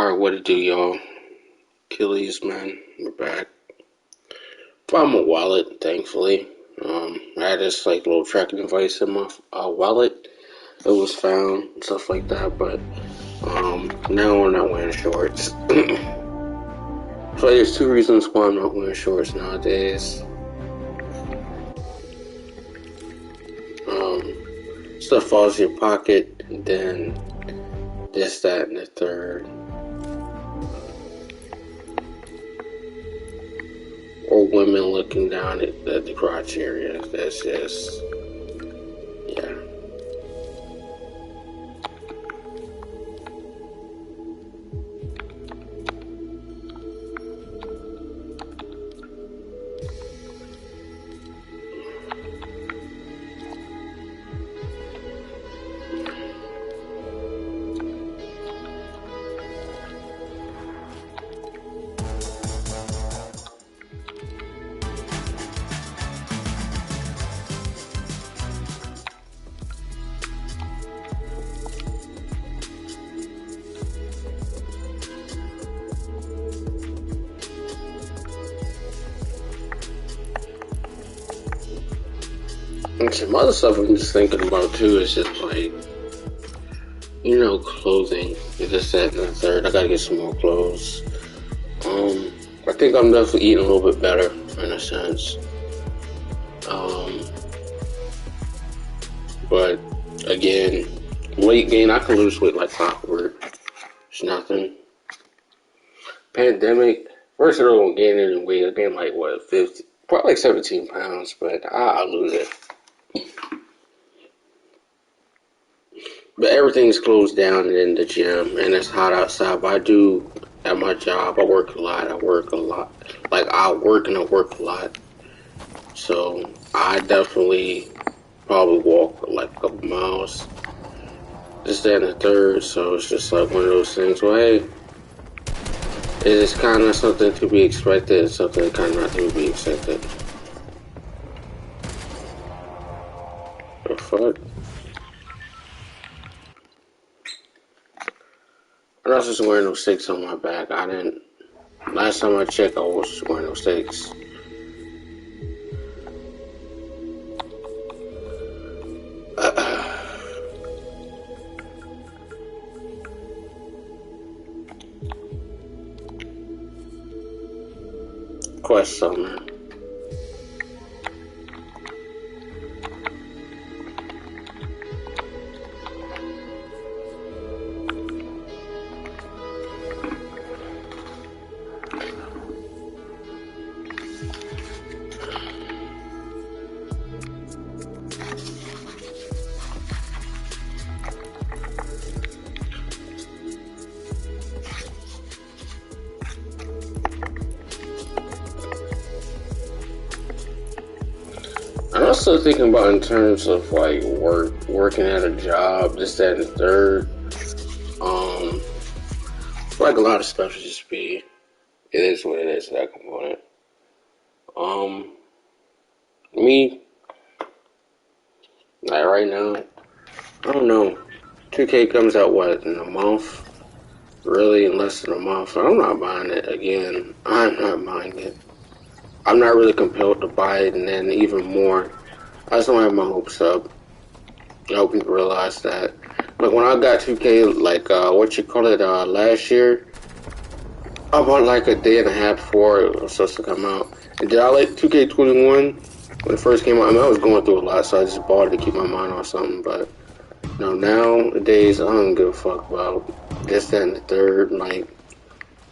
Alright, what it do, y'all? Achilles, man, we're back. Found my wallet, thankfully. I had this little tracking device in my wallet. It was found, and stuff like that, but now I'm not wearing shorts. So there's two reasons why I'm not wearing shorts nowadays. Stuff falls in your pocket, and then this, that, and the third. Or women looking down at the crotch area. That's just, yeah. And some other stuff I'm just thinking about too is just clothing. This, that, and the third. I gotta get some more clothes. I think I'm definitely eating a little bit better in a sense. But again, weight gain, I can lose weight like clockwork. It's nothing. Pandemic, first I don't gain any weight. I gained 50, probably 17 pounds, but I'll lose it. But everything's closed down in the gym, and it's hot outside. But I do, at my job, I work a lot. I work a lot. I work and I work a lot. So I definitely probably walk a couple miles. This, that, and the third. So it's just one of those things. Well, hey, it is kind of something to be expected and something kind of not to be expected. The fuck? I'm not just wearing those sticks on my back. Last time I checked, I was wearing those sticks. Question. I'm also thinking about in terms of working at a job, this, that, and the third. A lot of stuff should just be, it is what it is, that component. Me, right now, I don't know. 2K comes out in a month? Really, in less than a month. I'm not buying it again. I'm not buying it. I'm not really compelled to buy it, and then even more, I just don't have my hopes up. I hope people realize that. When I got 2K, last year, I bought a day and a half before it was supposed to come out. And did I like 2K21 when it first came out? I was going through a lot, so I just bought it to keep my mind on something. But nowadays, I don't give a fuck about this, that, and the third. If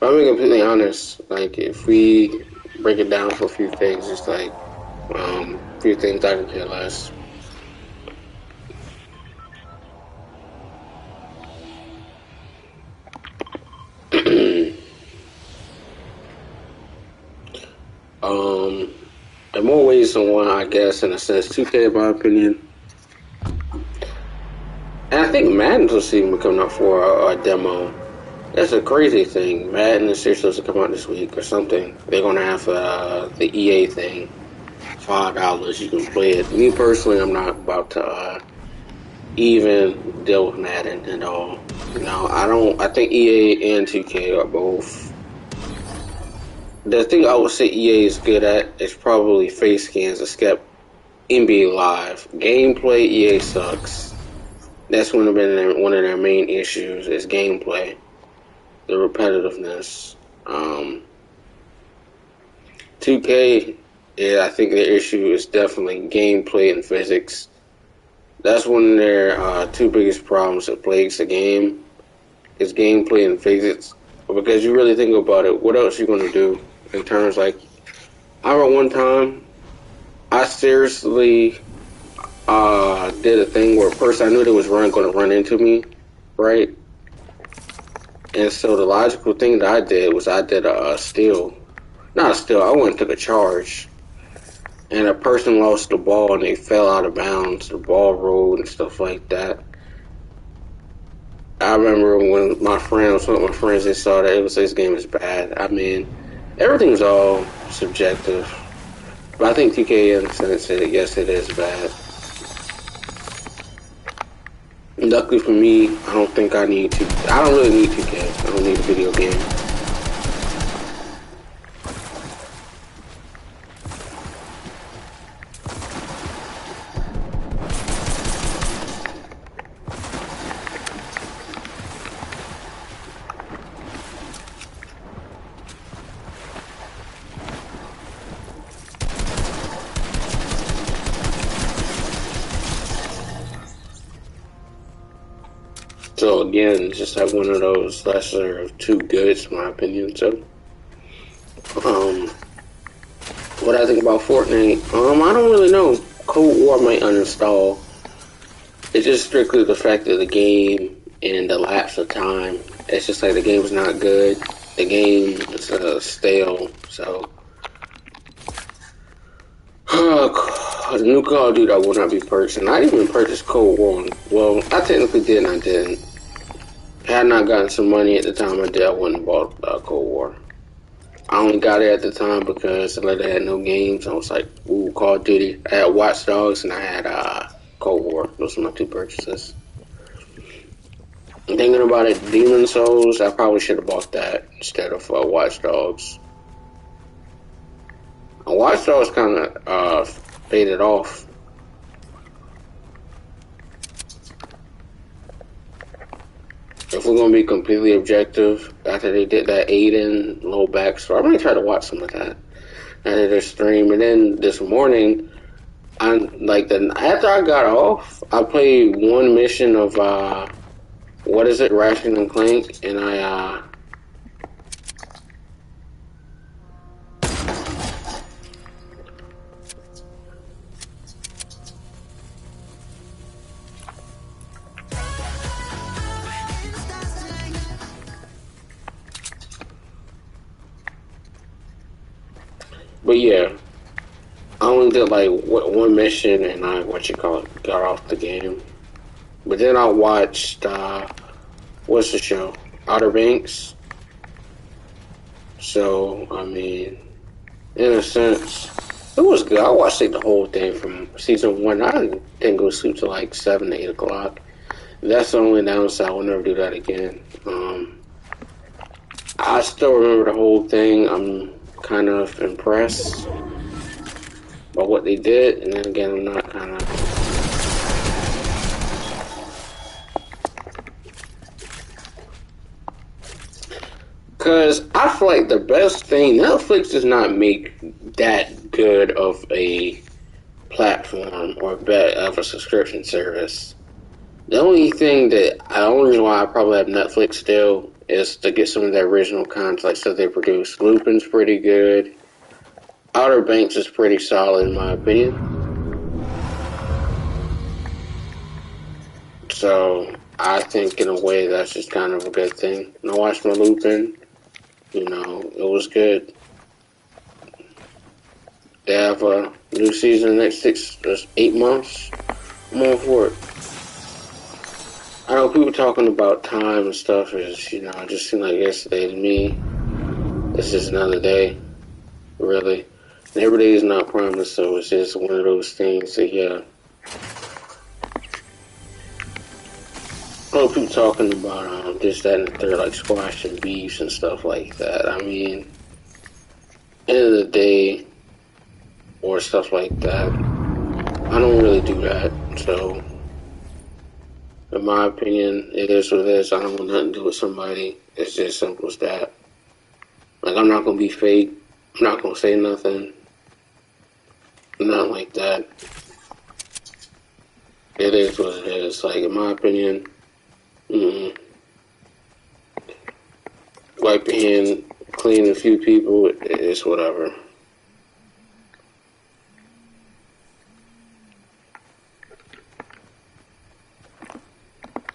I'm being completely honest, if we break it down for a few things, it's a few things I can care less. In more ways than one, I guess, in a sense, 2K, in my opinion. And I think Madden's will see me coming out for a demo. That's a crazy thing. Madden is supposed to come out this week or something. They're gonna have the EA thing. $5, you can play it. Me personally, I'm not about to even deal with Madden and all. I don't. I think EA and 2K are both. The thing I would say EA is good at is probably face scans, except NBA Live. Gameplay, EA sucks. That's one of their main issues is gameplay, the repetitiveness. 2K, yeah, I think their issue is definitely gameplay and physics. That's one of their two biggest problems that plagues the game is gameplay and physics. Because you really think about it, what else are you going to do in terms like, I remember one time I seriously did a thing where first I knew there was going to run into me, right? And so the logical thing that I did was I did a steal. Not a steal, I went and took a charge. And a person lost the ball and they fell out of bounds. The ball rolled and stuff like that. I remember when some of my friends, they saw that, it was this game is bad. I mean, everything's all subjective. But I think 2K in a sense said, yes, it is bad. Luckily for me, I don't really need 2K. I don't need a video game. So again, it's just like one of those lesser of two goods, in my opinion. So, what I think about Fortnite, I don't really know. Cold War might uninstall. It's just strictly the fact of the game and the lapse of time. It's just like the game's not good. The game is stale. So, the new Call of Duty I will not be purchasing. I didn't even purchase Cold War. Well, I technically did and I didn't. Had I not gotten some money at the time I did, I wouldn't have bought Cold War. I only got it at the time because I had no games. I was like, ooh, Call of Duty. I had Watch Dogs and I had Cold War. Those are my two purchases. Thinking about it, Demon Souls, I probably should have bought that instead of Watch Dogs. Watch Dogs kind of faded off. If we're gonna be completely objective, after they did that Aiden low backstory, I'm gonna try to watch some of that after their stream. And then this morning, after I got off, I played one mission of what is it, Ratchet and Clank, and I but yeah, I only did like one mission and I got off the game. But then I watched what's the show? Outer Banks. So I mean, in a sense, it was good. I watched the whole thing from season 1. I didn't go to sleep till like 7 to 8 o'clock. That's the only downside. I will never do that again. I still remember the whole thing. I'm kind of impressed by what they did, and then again, I'm not kind of. Because I feel like the best thing, Netflix does not make that good of a platform or of a subscription service. The only reason why I probably have Netflix still is to get some of the original content, like stuff they produce. Lupin's pretty good. Outer Banks is pretty solid in my opinion. So I think in a way that's just kind of a good thing. And I watched my Lupin. It was good. They have a new season the next 8 months. I'm all for it. I know people talking about time and stuff is, it just seemed like yesterday to me. It's just another day, really. And every day is not promised, so it's just one of those things that, yeah. Oh, people talking about this, that, and the third, like squashing beefs and stuff like that. I mean, end of the day, or stuff like that. I don't really do that. So, in my opinion, it is what it is. I don't want nothing to do with somebody. It's just simple as that. Like, I'm not gonna be fake. I'm not gonna say nothing. Nothing like that. It is what it is. Like, in my opinion, wipe your hand, clean a few people, it's whatever.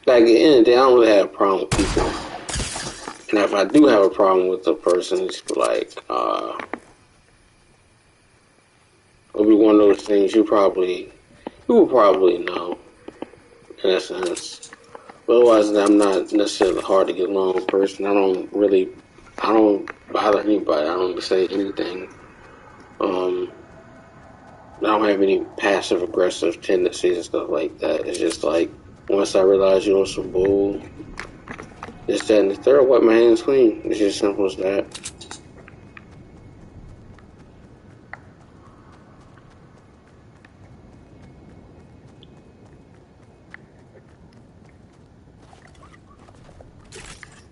Like, at the end of the day, I don't really have a problem with people. And if I do have a problem with a person, it's like, it'll be one of those things you will probably know, in a sense. But otherwise, I'm not necessarily a hard to get along person. I don't bother anybody. I don't say anything. I don't have any passive aggressive tendencies and stuff like that. It's just like, once I realize you're on some bull, this, that, and the third, wipe my hands clean. It's just simple as that.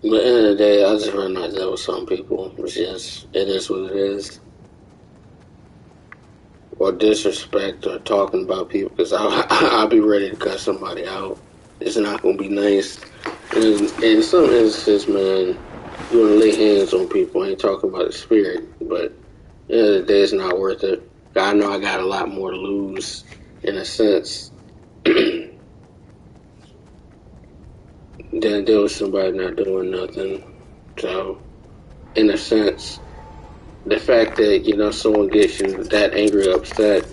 But at the end of the day, I just rather not deal with some people. It is what it is. Or disrespect or talking about people, because I'll be ready to cut somebody out. It's not going to be nice. And in some instances, man, you want to lay hands on people. I ain't talking about the spirit, but at the end of the day, it's not worth it. I know I got a lot more to lose, in a sense, than deal with somebody not doing nothing. So, in a sense, the fact that, someone gets you that angry or upset,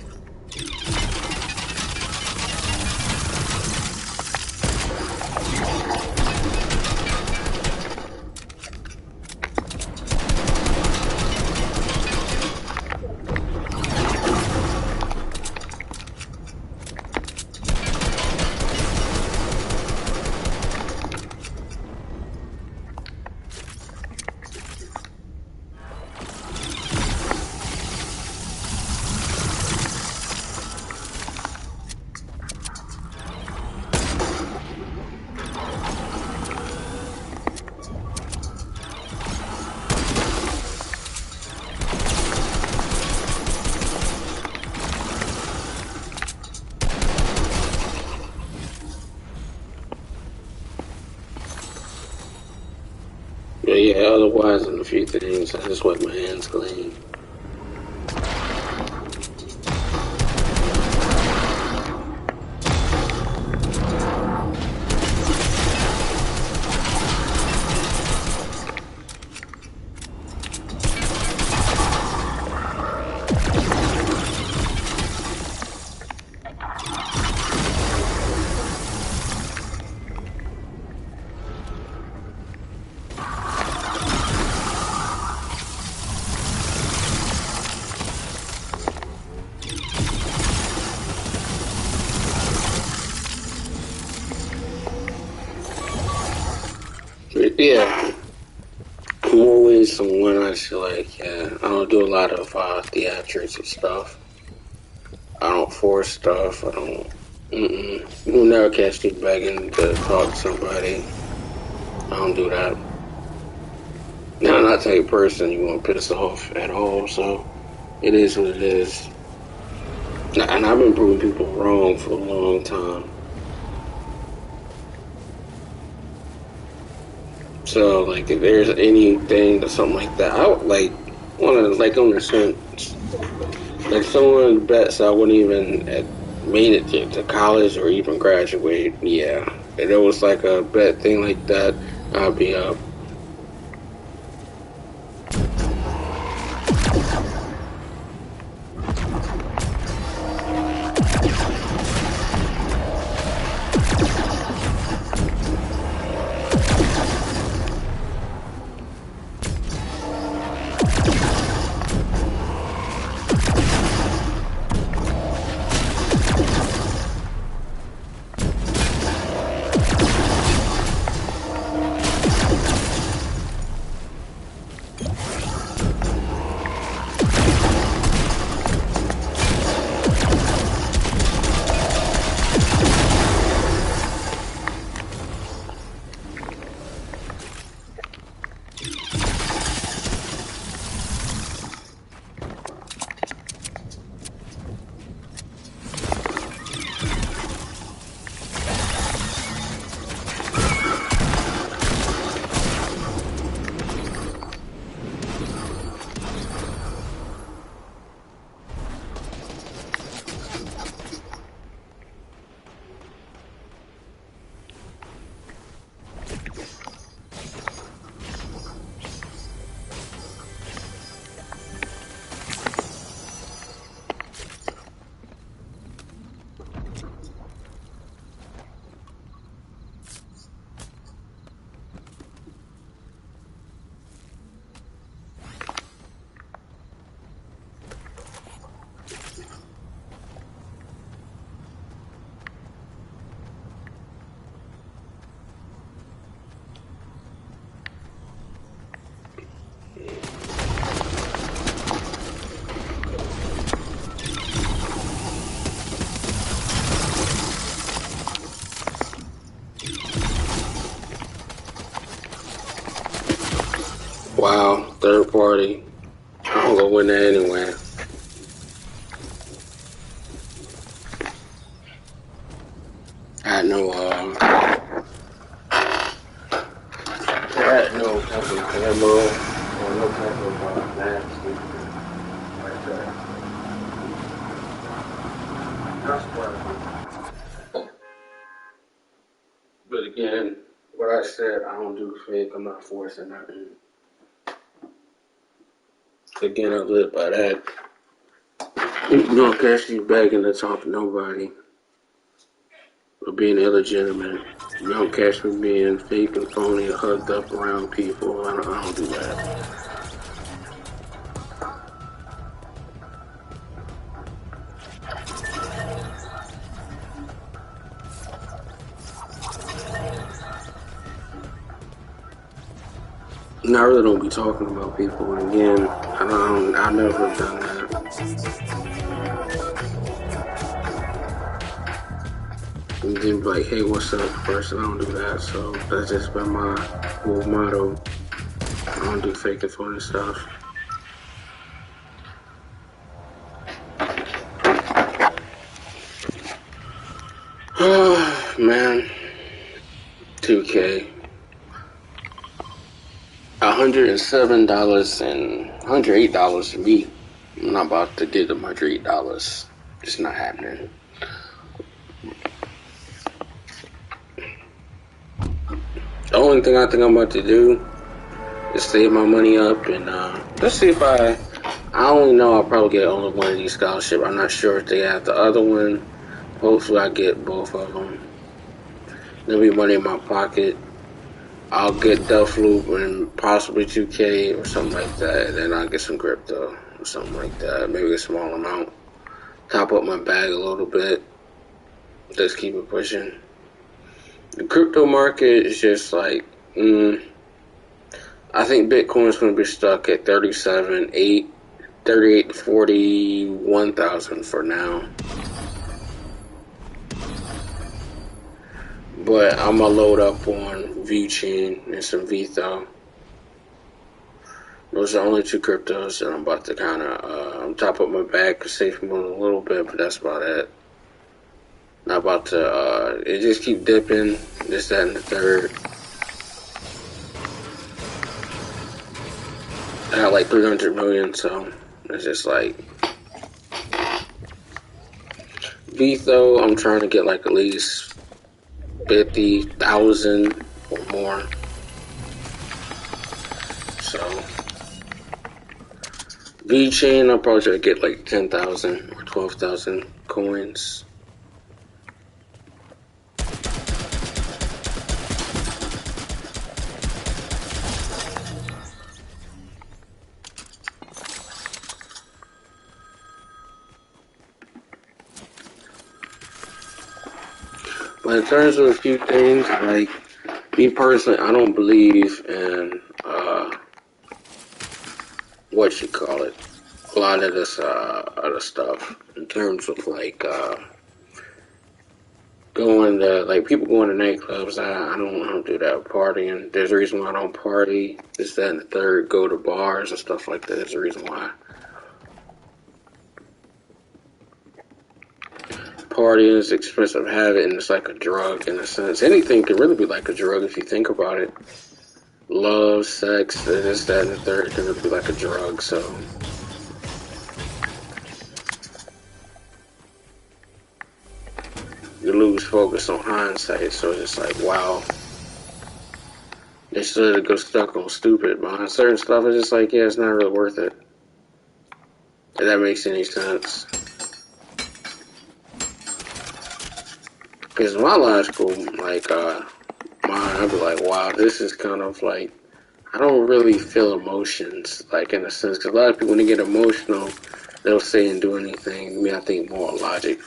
but yeah, otherwise, in a few things, I just wipe my hands clean. But yeah, more ways than one. I feel like, yeah, I don't do a lot of theatrics and stuff. I don't force stuff. I don't. You'll never catch me begging to talk to somebody. I don't do that. Now, I'm not the type of person you want to piss off at all. So it is what it is. And I've been proving people wrong for a long time. So, like, if there's anything or something like that, I would, like, want to, like, on the sense, like, someone bets I wouldn't even have made it to college or even graduate, yeah. If there was, like, a bet thing like that, I'd be up. Wow, third party. I'm gonna win that anyway. I had no type of camo or no type of mask like that. That's why. But again, what I said, I don't do fake. I'm not forcing nothing. Again, I live by that. You don't catch me begging to talk to nobody or being illegitimate. You don't catch me being fake and phony or hugged up around people. I don't do that. And I really don't be talking about people. And again, I never have done that. And then be like, hey, what's up, person? I don't do that. So that's just been my whole motto. I don't do fake and phony stuff. Man, 2K. $107 and $108 for me. I'm not about to give them $108. It's not happening. The only thing I think I'm about to do is save my money up and let's see if I only know I'll probably get only one of these scholarships. I'm not sure if they have the other one. Hopefully I get both of them. There'll be money in my pocket. I'll get Deathloop and possibly 2K or something like that. And then I'll get some crypto or something like that. Maybe a small amount. Top up my bag a little bit. Just keep it pushing. The crypto market is just like, I think Bitcoin's going to be stuck at 38 to 41,000 for now. But I'm going to load up on VChain and some Vitho. Those are the only two cryptos that I'm about to kind of top up my bag, save money a little bit, but that's about it. Not about to, it just keep dipping, this, that, and the third. I got like 300 million, so it's just like, Vitho, I'm trying to get like at least 50,000 or more. So, VChain, I'll probably try to get like 10,000 or 12,000 coins. But in terms of a few things, like, me personally, I don't believe in, what you call it, a lot of this, other stuff, in terms of, like, going to, like, people going to nightclubs, I don't do that, partying. There's a reason why I don't party, this, that, and the third, go to bars and stuff like that, there's a reason why. Partying is expensive habit, and it's like a drug in a sense. Anything can really be like a drug if you think about it. Love, sex, this, that, and the third can really be like a drug, so. You lose focus on hindsight, so it's like, wow. They should go stuck on stupid, but on certain stuff, it's just like, yeah, it's not really worth it. If that makes any sense. Because my law school, like, I'd be like, wow, this is kind of like, I don't really feel emotions, like, in a sense. Because a lot of people, when they get emotional, they'll say and do anything. I mean, I think more logic.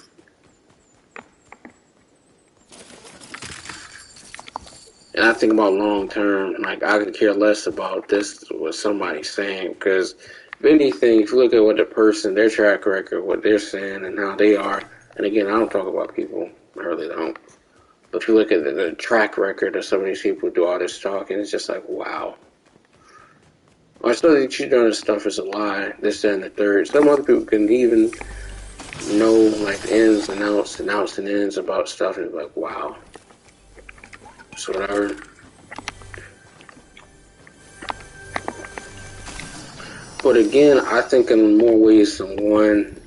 And I think about long term, like, I could care less about this, what somebody's saying. Because, if anything, if you look at what the person, their track record, what they're saying, and how they are, and again, I don't talk about people. I really don't. But if you look at the track record of some of these people who do all this talking, it's just like, wow. I still think she's doing this stuff is a lie. This, that, and the third. Some other people can even know like the ins and outs and ends about stuff, and it's like, wow. So whatever. But again, I think in more ways than one,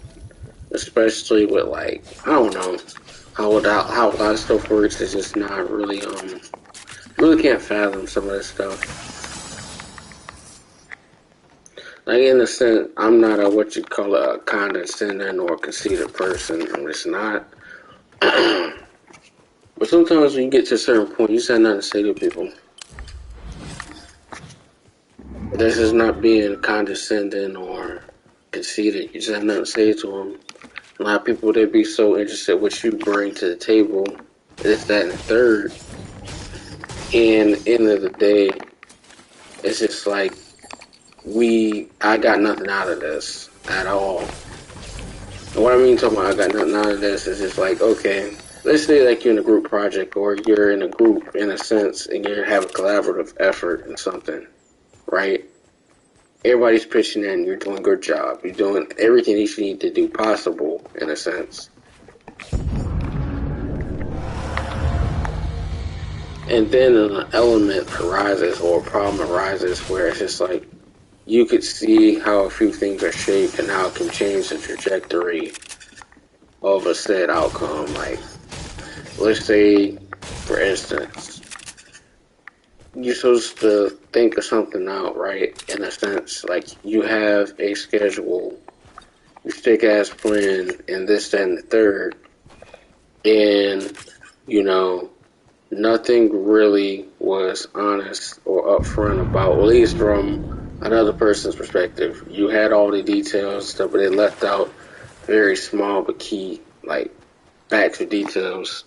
especially with like, I don't know how a lot of stuff works. Is just not really really can't fathom some of this stuff. Like in a sense, I'm not a what you call a condescending or conceited person. I'm just not. But sometimes when you get to a certain point, you just have nothing to say to people. This is not being condescending or conceited. You just have nothing to say to them. A lot of people, they be so interested in what you bring to the table, this, that, and the third. And at the end of the day, it's just like, I got nothing out of this at all. And what I mean talking about I got nothing out of this is just like, okay, let's say like you're in a group project or you're in a group in a sense and you have a collaborative effort in something, right? Everybody's pitching in, you're doing a good job. You're doing everything you need to do possible in a sense. And then an element arises or a problem arises where it's just like, you could see how a few things are shaped and how it can change the trajectory of a said outcome. Like, let's say, for instance, you're supposed to think of something out, right? In a sense, like you have a schedule, you stick ass plan, and this, that, and the third, and you know, nothing really was honest or upfront about, at least from another person's perspective. You had all the details and stuff, but they left out very small but key, like, facts or details.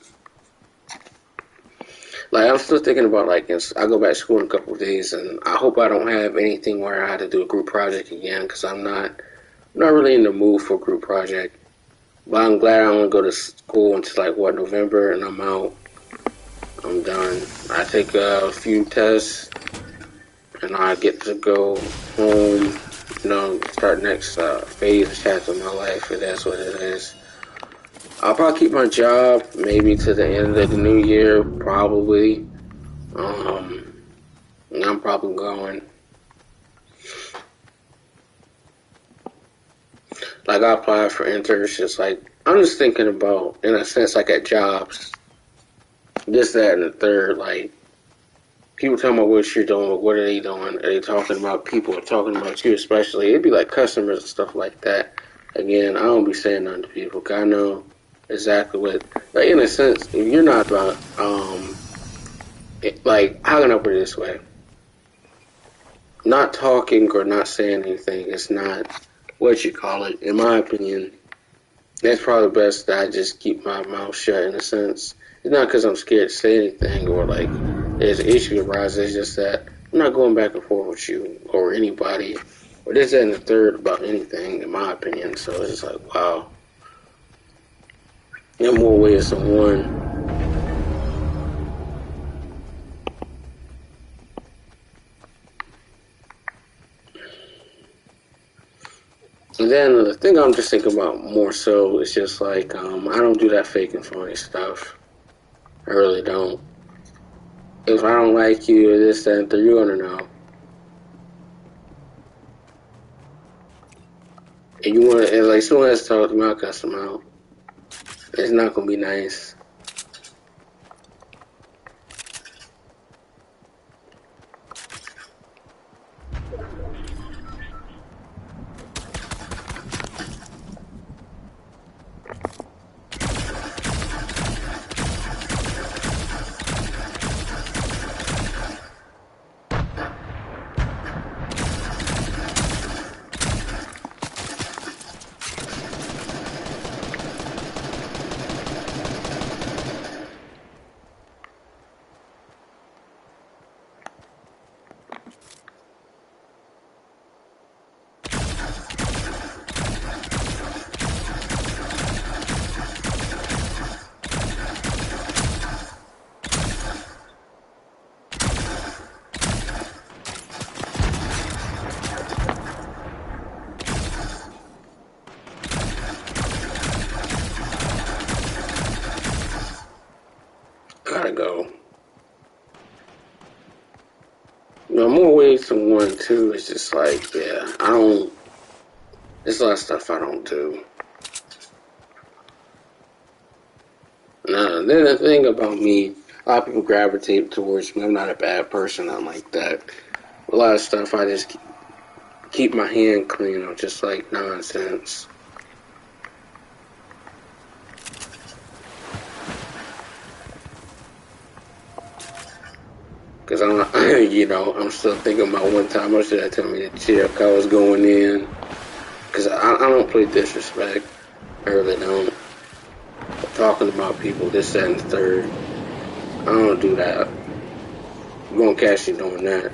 Like, I'm still thinking about, like, I go back to school in a couple of days, and I hope I don't have anything where I had to do a group project again, because I'm not really in the mood for a group project. But I'm glad I don't go to school until, like, November, and I'm out. I'm done. I take a few tests, and I get to go home, start next phase, chapter of my life, and that's what it is. I'll probably keep my job maybe to the end of the new year, probably. And I'm probably going. Like, I applied for internships. Like, I'm just thinking about, in a sense, like at jobs, this, that, and the third. Like, people talking about what you're doing, what are they doing? Are they talking about people or talking about you especially? It'd be like customers and stuff like that. Again, I don't be saying nothing to people, because I know exactly what, like, in a sense, if you're not about, like, how can I put it this way? Not talking or not saying anything is not what you call it, in my opinion. That's probably best that I just keep my mouth shut in a sense. It's not because I'm scared to say anything or like there's an issue arises. It's just that I'm not going back and forth with you or anybody or this, that, and the third about anything, in my opinion. So it's just like, wow. In more ways than one. And then the thing I'm just thinking about more so is just like, I don't do that fake and phony stuff. I really don't. If I don't like you or this, that, and you're gonna know. And you want to, and like, someone has to talk to me, I'll cuss them out. It's not gonna be nice. more ways than one too. It's just like, yeah, I don't. There's a lot of stuff I don't do. Then the thing about me, a lot of people gravitate towards me. I'm not a bad person. I'm like that. A lot of stuff I just keep my hand clean of, just like nonsense. Cause I'm, I'm still thinking about one time I should have told me to chill. Cause I was going in. Cause I don't play disrespect. I really don't. Talking about people, this, that, and the third. I don't do that. You won't catch you doing that.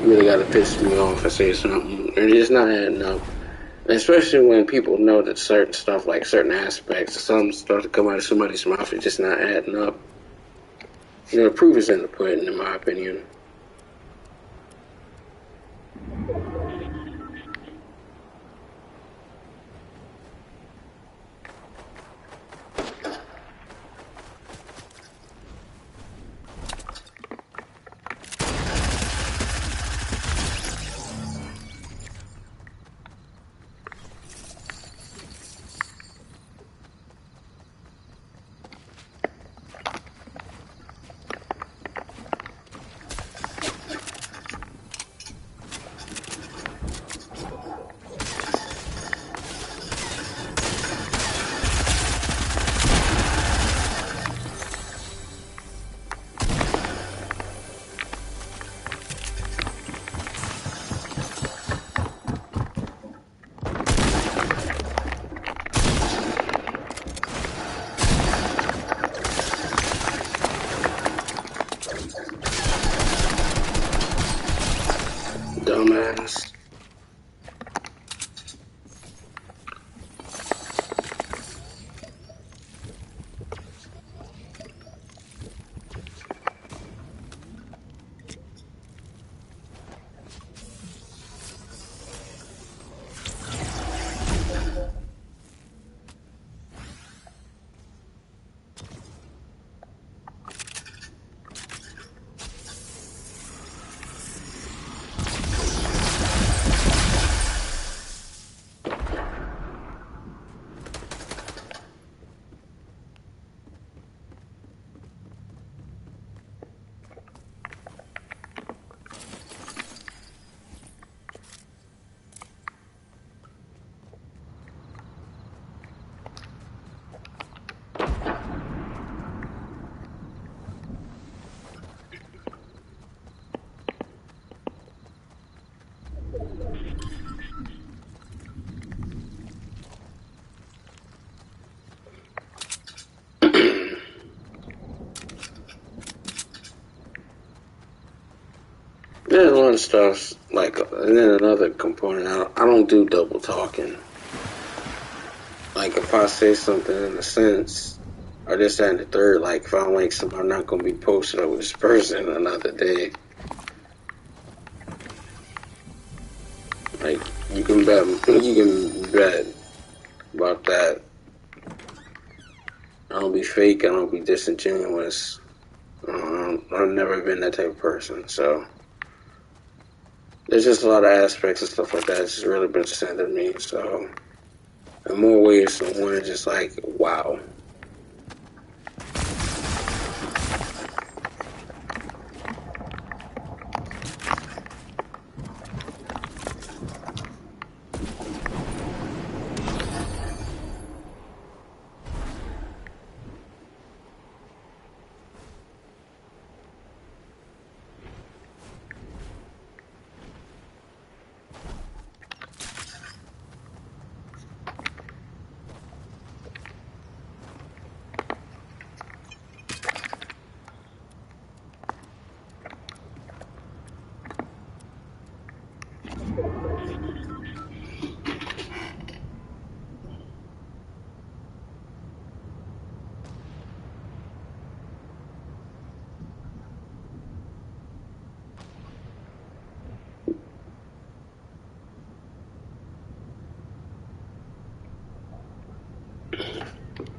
You really gotta piss me off and say something. And it's not adding up. Especially when people know that certain stuff, like certain aspects, some start to come out of somebody's mouth, it's just not adding up. The proof is in the pudding, in my opinion. Dumbass. There's a lot of stuff, like, and then another component, I don't do double talking. Like, if I say something in a sense, or this, that, and the third, like, if I don't like something, I'm not going to be posting over this person another day. Like, you can bet about that. I don't be fake, I don't be disingenuous. I've never been that type of person, so there's just a lot of aspects and stuff like that that's just really been sent to me, so in more ways than one, it's just like, wow.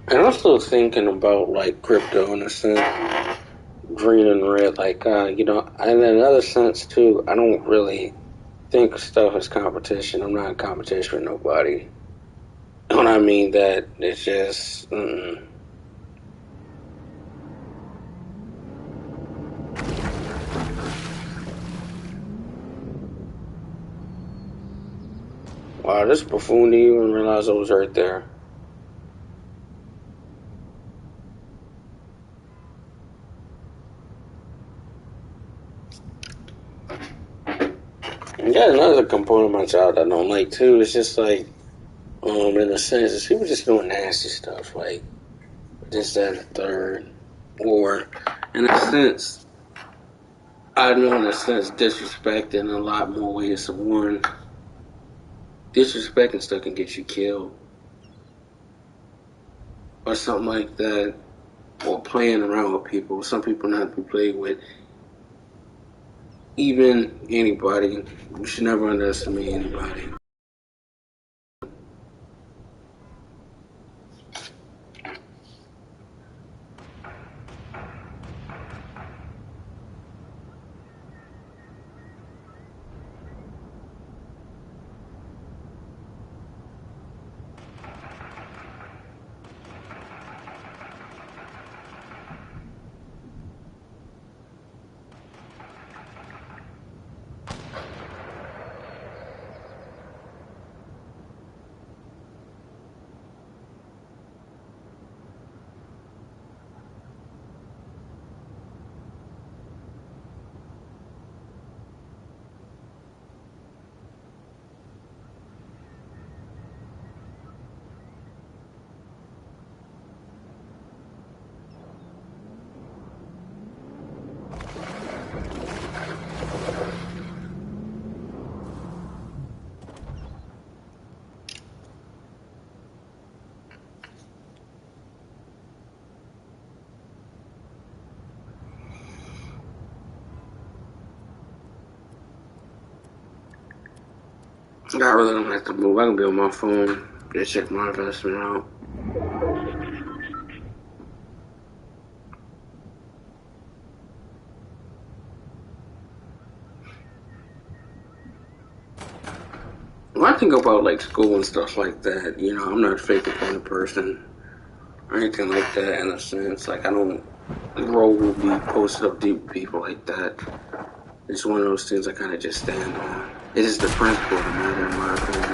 And I'm still thinking about like crypto in a sense. green and red. Like, and in another sense too, I don't really think stuff is competition. I'm not in competition with nobody. When I mean that, it's just. Wow, this buffoon didn't even realize I was right there. And yeah, another component of my child I don't like too. It's just like, in a sense, is people just doing nasty stuff, like this, that, and the third, or in a sense, I know in a sense, disrespect in a lot more ways than one. Disrespecting stuff can get you killed, or something like that, or playing around with people. Some people not to be played with. Even anybody, you should never underestimate anybody. I really don't have to move. I can be on my phone. Just check my investment out. When I think about like school and stuff like that, I'm not a fake kind of person or anything like that in a sense. Like I don't grow will be posted up deep with people like that. It's one of those things I kind of just stand on. It is the principle of the matter, in my opinion.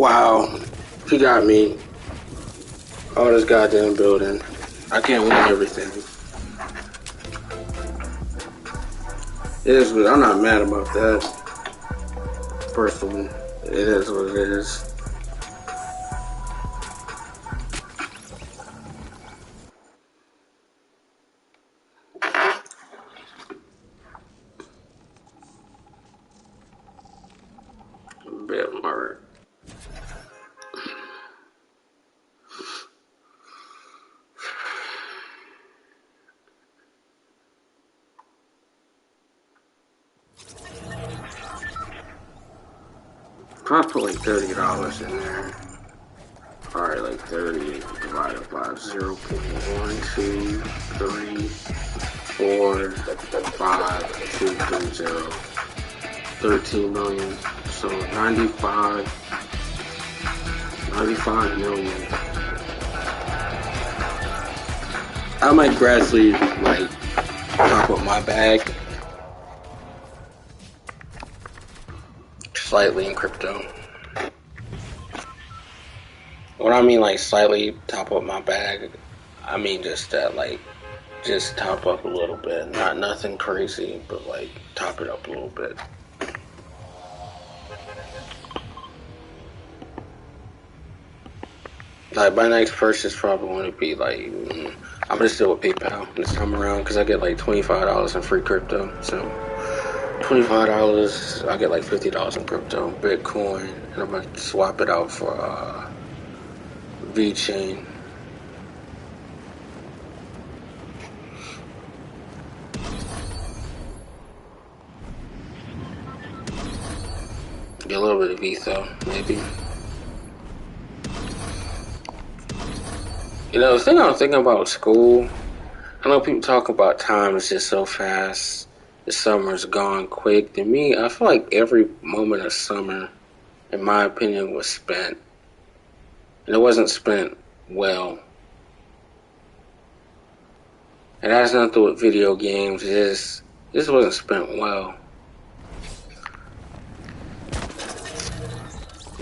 Wow. He got me. All this goddamn building. I can't win everything. It is, but I'm not mad about that. Personally, it is what it is. Bit more. Probably put like $30 in there. Alright, like 30 divided by 0 0.1, 2, 3, 4, 5, 2, 3, 0. 13 million. So 95 million. I might gradually like top up my bag slightly in crypto. When I mean like slightly top up my bag, I mean just that like just top up a little bit. Not nothing crazy, but like top it up a little bit. Like my next purchase probably want to be like I'm gonna still with PayPal this time around because I get like $25 in free crypto. So $25, I get like $50 in crypto, Bitcoin, and I'm gonna swap it out for VeChain. Get a little bit of Etho, maybe. You know, the thing I'm thinking about school, I know people talk about time is just so fast. The summer's gone quick. To me, I feel like every moment of summer, in my opinion, was spent. And it wasn't spent well. It has nothing to do with video games. This wasn't spent well.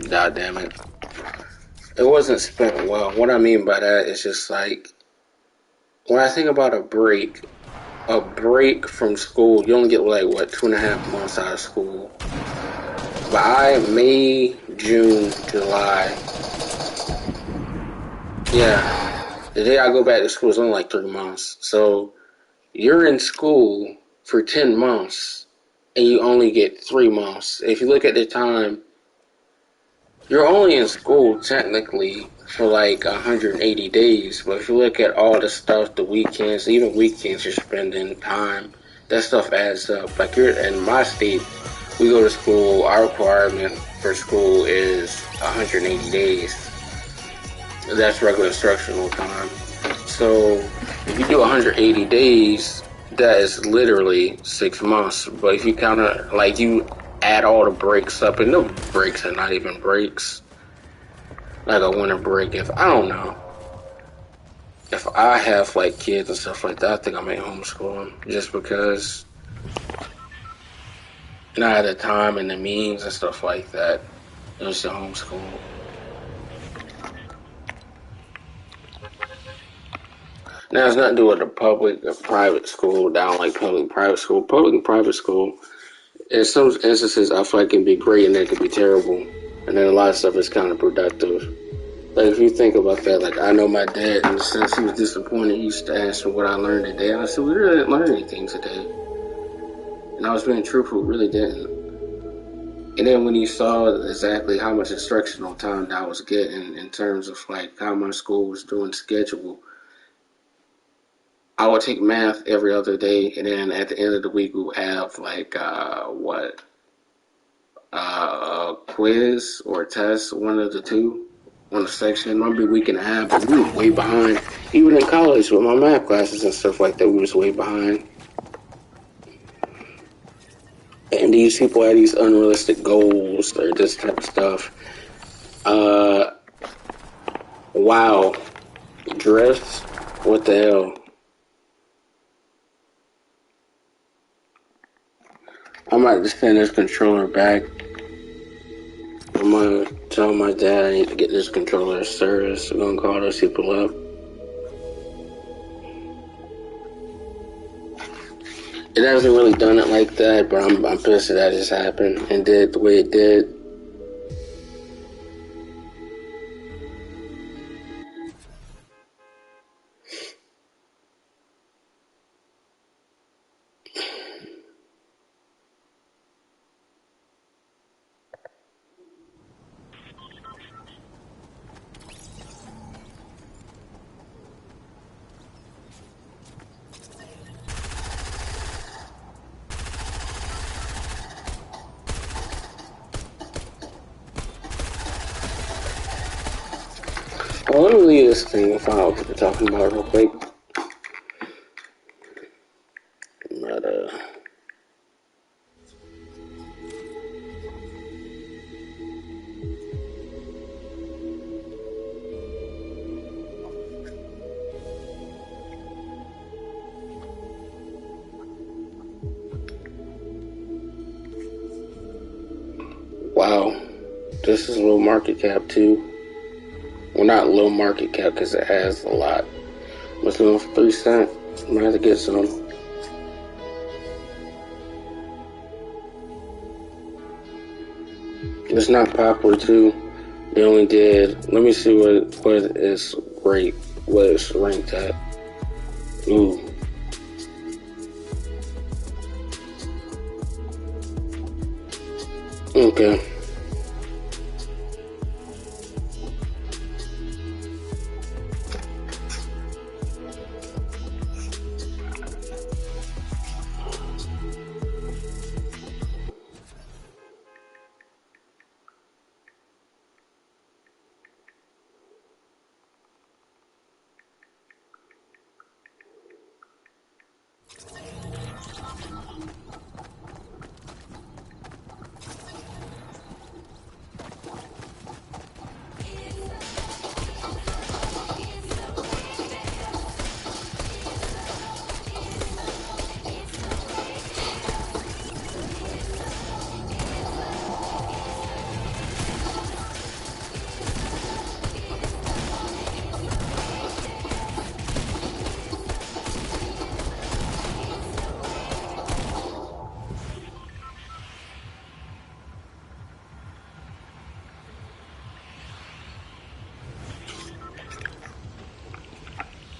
God damn it. It wasn't spent well. What I mean by that is just like, when I think about a break from school, you only get like, what, 2.5 months out of school. By May, June, July, yeah, the day I go back to school is only like 3 months. So you're in school for 10 months and you only get 3 months. If you look at the time, you're only in school technically for like 180 days. But if you look at all the stuff, the weekends, even weekends you're spending time, that stuff adds up. Like you're in my state, we go to school, our requirement for school is 180 days. That's regular instructional time. So if you do 180 days, that is literally 6 months. But if you kind of like you add all the breaks up, and no breaks are not even breaks, like a winter break. If I don't know, if I have like kids and stuff like that, I think I may homeschool them just because I had the time and the means and stuff like that. It was to homeschool. Now, it's nothing to do with the public or private school, down like public private school. Public and private school, in some instances, I feel like it can be great and it can be terrible. And then a lot of stuff is kind of productive. Like, if you think about that, like, I know my dad, in the sense, he was disappointed. He used to ask me what I learned today. And I said, we really didn't learn anything today. And I was being truthful, we really didn't. And then when he saw exactly how much instructional time that I was getting in terms of, like, how my school was doing schedule, I would take math every other day, and then at the end of the week, we would have like a quiz or a test, one of the two, on a section. Maybe a week and a half, but we were way behind. Even in college with my math classes and stuff like that, we was way behind. And these people had these unrealistic goals or this type of stuff. Wow, drifts. What the hell? I might just send this controller back. I'm gonna tell my dad I need to get this controller service. I'm gonna call those people up. It hasn't really done it like that, but I'm pissed that just happened and did the way it did. Well, let me leave this thing and find out what we're talking about real quick. But, wow, this is low market cap too. Well, not low market cap because it has a lot. What's going for 3 cents? I'm gonna have to get some. It's not popular too. They only did. Let me see what it's rate. What it's ranked at. Ooh. Okay.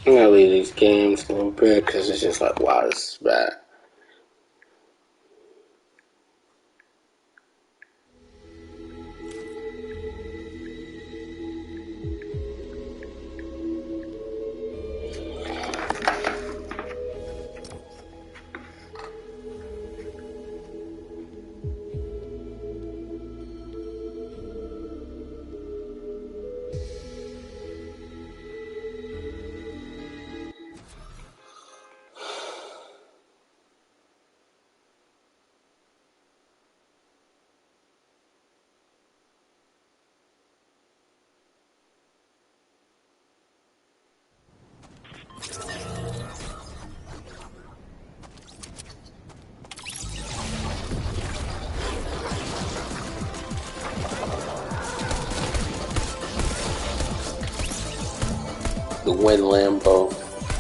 I'm gonna leave these games a little bit because it's just like, wow, this is bad. The Win Lambo.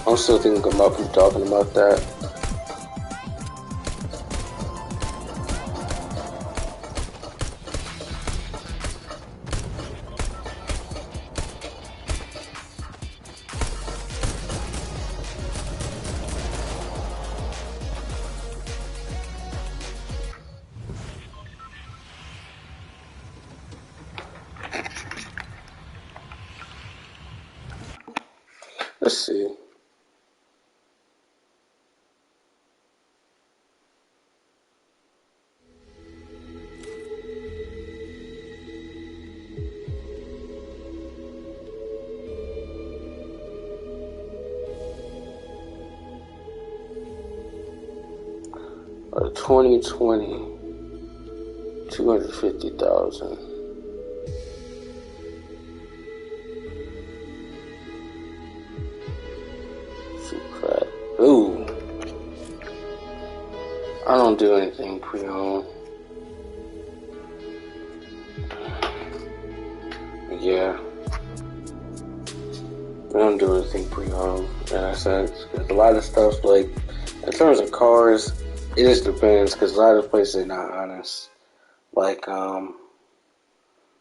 I'm still thinking about people talking about that. Let's see. A 2020, 250,000. Super. Ooh. I don't do anything pre-owned. yeah, I don't do anything pre-owned in that sense. Cause a lot of stuff, like, in terms of cars, it just depends, because a lot of places are not honest. Like,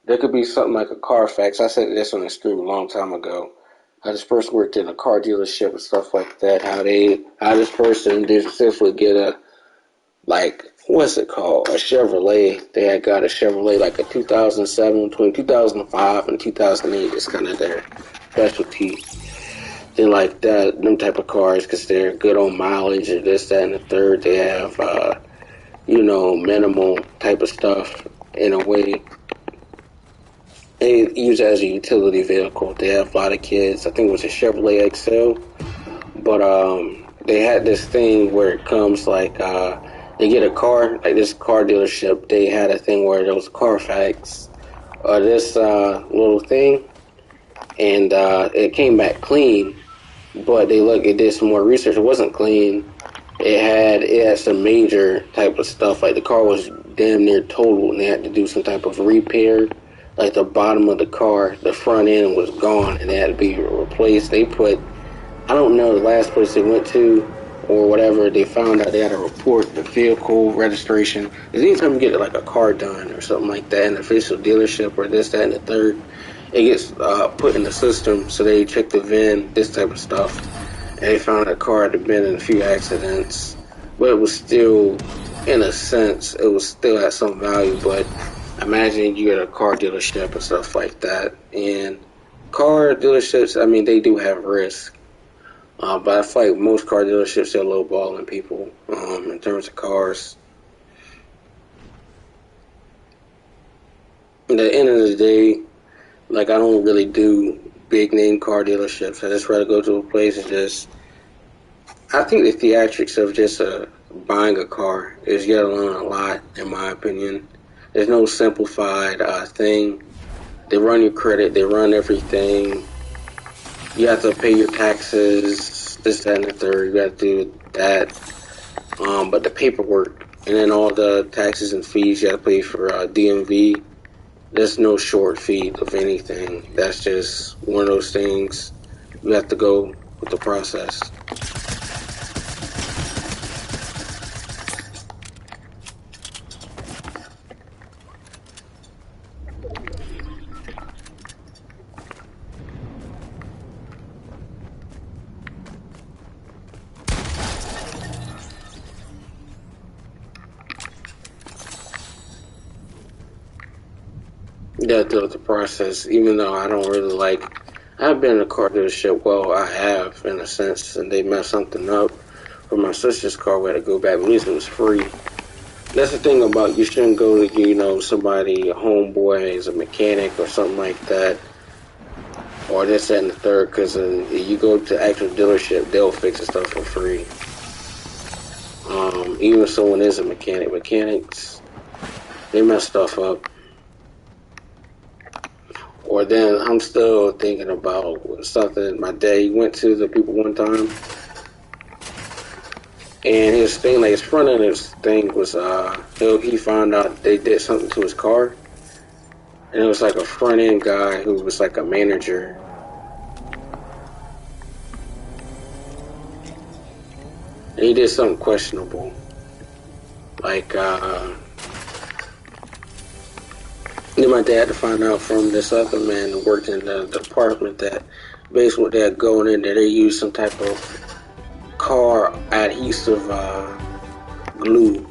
there could be something like a Carfax. I said this on the street a long time ago. How this person worked in a car dealership and stuff like that. How this person did successfully get a, like, what's it called? A Chevrolet. They had got a Chevrolet, like a 2007, between 2005 and 2008 is kind of their specialty. They like that, them type of cars, because they're good on mileage or this, that, and the third. They have, minimal type of stuff in a way. They use it as a utility vehicle. They have a lot of kids. I think it was a Chevrolet XL. But they had this thing where it comes like they get a car, like this car dealership. They had a thing where there was Carfax, this little thing, and it came back clean. But it did some more research. It wasn't clean. It had some major type of stuff. Like the car was damn near total, and they had to do some type of repair. Like the bottom of the car, the front end was gone, and it had to be replaced. I don't know the last place they went to or whatever. They found out they had to report the vehicle registration. Because anytime you get like a car done or something like that, an official dealership or this, that, and the third, it gets put in the system. So they check the VIN, this type of stuff. And they found that car had been in a few accidents. But it was still, in a sense, it was still at some value. But imagine you at a car dealership and stuff like that. And car dealerships, I mean, they do have risk. But I feel like most car dealerships are lowballing people in terms of cars. At the end of the day, like, I don't really do big name car dealerships. I just rather go to a place and I think the theatrics of just buying a car is yet alone a lot, in my opinion. There's no simplified thing. They run your credit, they run everything. You have to pay your taxes, this, that, and the third. You got to do that. But the paperwork, and then all the taxes and fees you got to pay for DMV, there's no short fee of anything. That's just one of those things. You have to go with the process. Yeah, the process, even though I don't really like, I've been in a car dealership, well, I have, in a sense, and they messed something up. For my sister's car, we had to go back, at least it was free. That's the thing about, you shouldn't go to, somebody, a homeboy is a mechanic or something like that, or this, that, and the third, because you go to actual dealership, they'll fix the stuff for free. Even if someone is a mechanics, they mess stuff up. Or then I'm still thinking about something my dad went to the people one time, and his thing, like his front end of his thing was, he found out they did something to his car, and it was like a front end guy who was like a manager. And he did something questionable, like then my dad had to find out from this other man who worked in the department that basically what they're going in there, they use some type of car adhesive glue.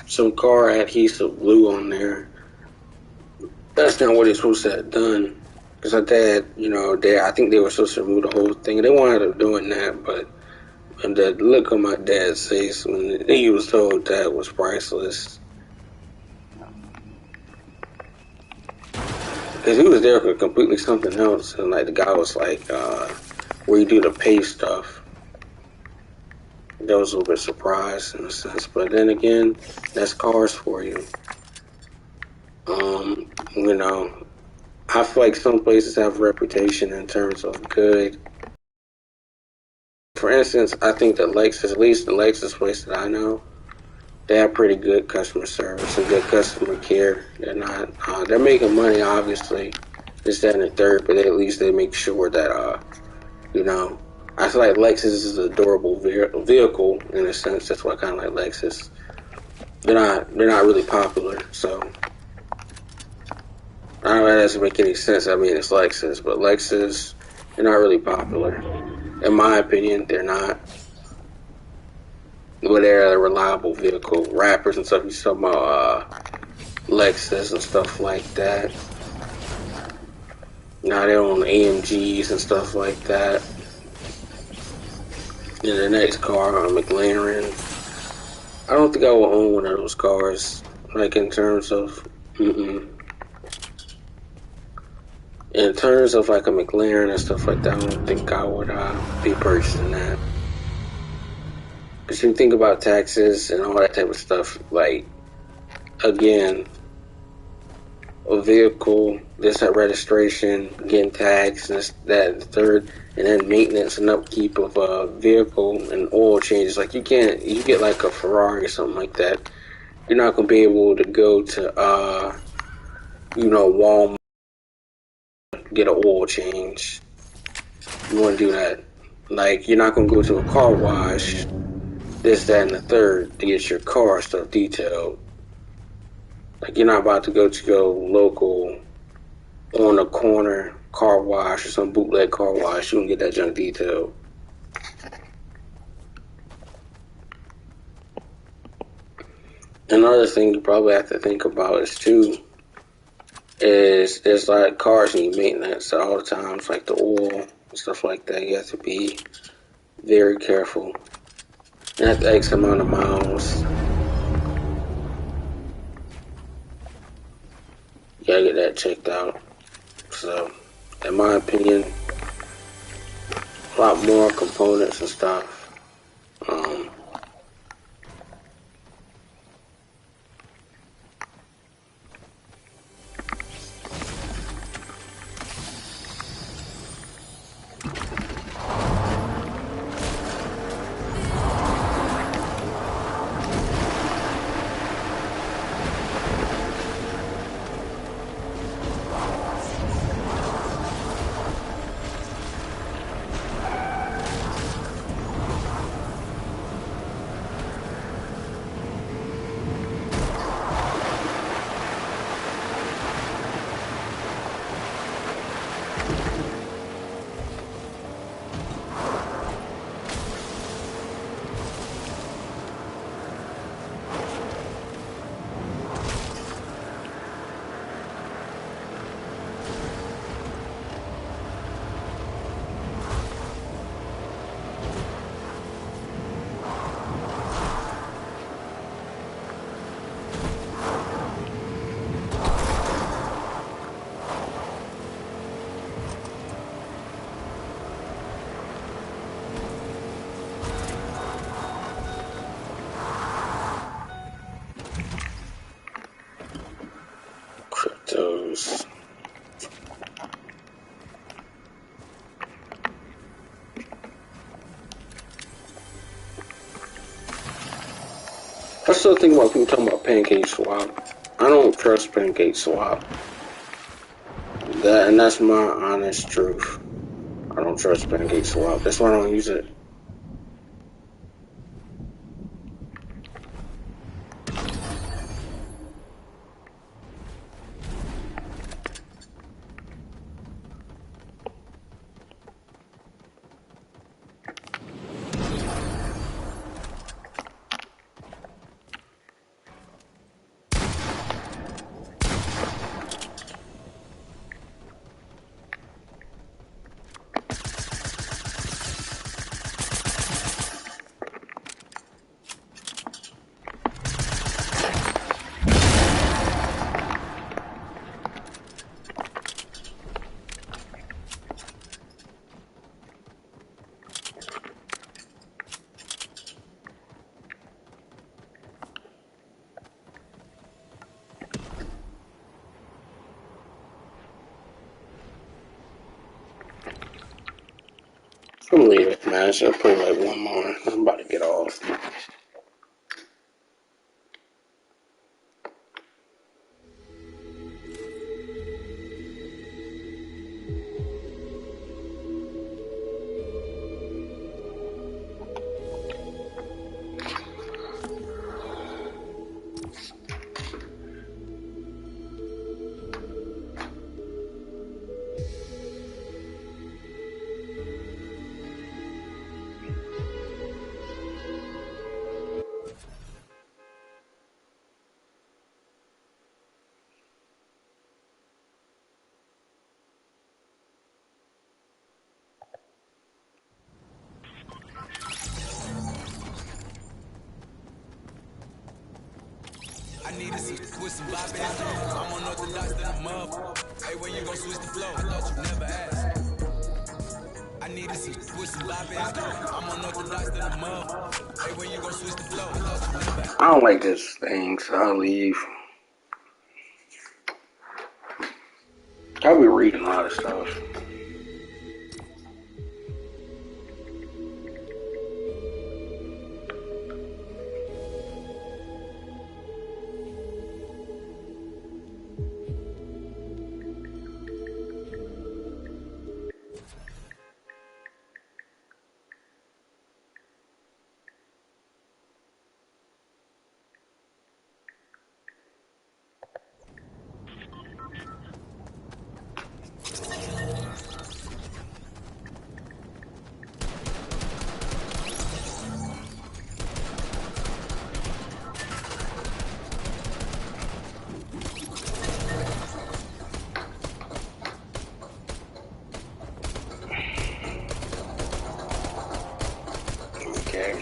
Some car adhesive glue on there. That's not what it's supposed to have done. Because my dad, I think they were supposed to remove the whole thing. They wanted him doing that, but the look on my dad's face when he was told that was priceless. Because he was there for completely something else. And like the guy was like, where you do the pay stuff. That was a little bit surprised in a sense. But then again, that's cars for you. I feel like some places have a reputation in terms of good. For instance, I think that Lexus, at least the Lexus place that I know, they have pretty good customer service and good customer care. They're not, they're making money, obviously, this, that, and the third, but at least they make sure that, you know, I feel like Lexus is a durable vehicle in a sense. That's why I kind of like Lexus. They're not really popular, so I don't know if that doesn't make any sense. I mean, it's Lexus, but Lexus, they're not really popular. In my opinion, they're not. But they're a reliable vehicle. Rappers and stuff, you talking about Lexus and stuff like that. Now they're on AMGs and stuff like that. And the next car, a McLaren. I don't think I will own one of those cars. Like in terms of, in terms of like a McLaren and stuff like that, I don't think I would be purchasing that. Because you think about taxes and all that type of stuff, like, again, a vehicle, this at registration, getting taxed, this, that, and the third, and then maintenance and upkeep of a vehicle and oil changes. Like, you get like a Ferrari or something like that, you're not going to be able to go to, Walmart, get an oil change. You want to do that. Like, you're not going to go to a car wash, this, that, and the third, to get your car stuff detailed. Like, you're not about to go to your local on a corner car wash or some bootleg car wash. You can get that junk detailed. Another thing you probably have to think about is there's like cars need maintenance all the times, like the oil and stuff like that. You have to be very careful. And after X amount of miles, you gotta get that checked out. So, in my opinion, a lot more components and stuff. Cryptos. I still think about people talking about Pancake Swap. I don't trust Pancake Swap. That's my honest truth. I don't trust Pancake Swap. That's why I don't use it. I'm leaving, man. I should play like one more. I'm about to get off. I need to switch some vibe bands. I'm unorthodox than a mother. Hey, when you gon' switch the flow? I thought you never asked. I need to switch some vibe bands. I'm unorthodox than a mother. Hey, when you gon' switch the flow? I thought you never asked. I don't like this thing, so I'll leave. I'll be reading a lot of stuff. Okay.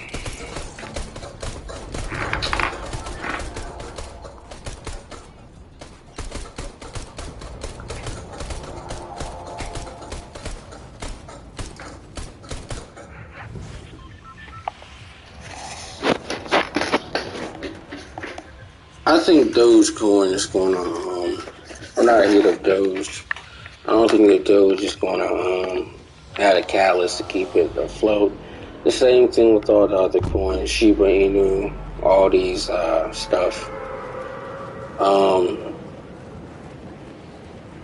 I think Dogecoin is going to, I'm not a hit of Doge. I don't think that Doge is going to add a catalyst to keep it afloat. The same thing with all the other coins, Shiba Inu, all these stuff.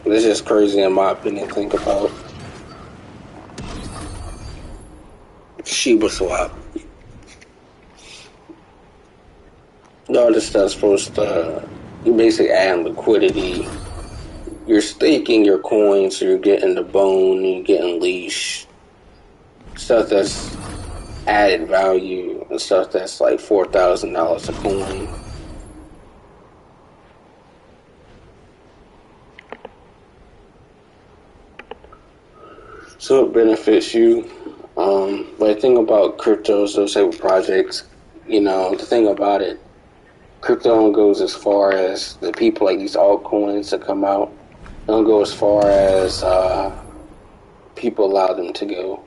It's just crazy in my opinion. Think about Shiba Swap. All this stuff's supposed to, you basically add liquidity. You're staking your coins, so you're getting the bone, you're getting leash. Stuff that's added value, and stuff that's like $4,000 a coin. So it benefits you. But the thing about cryptos, those type of projects, the thing about it, crypto don't goes as far as the people like these altcoins that come out. Don't go as far as people allow them to go.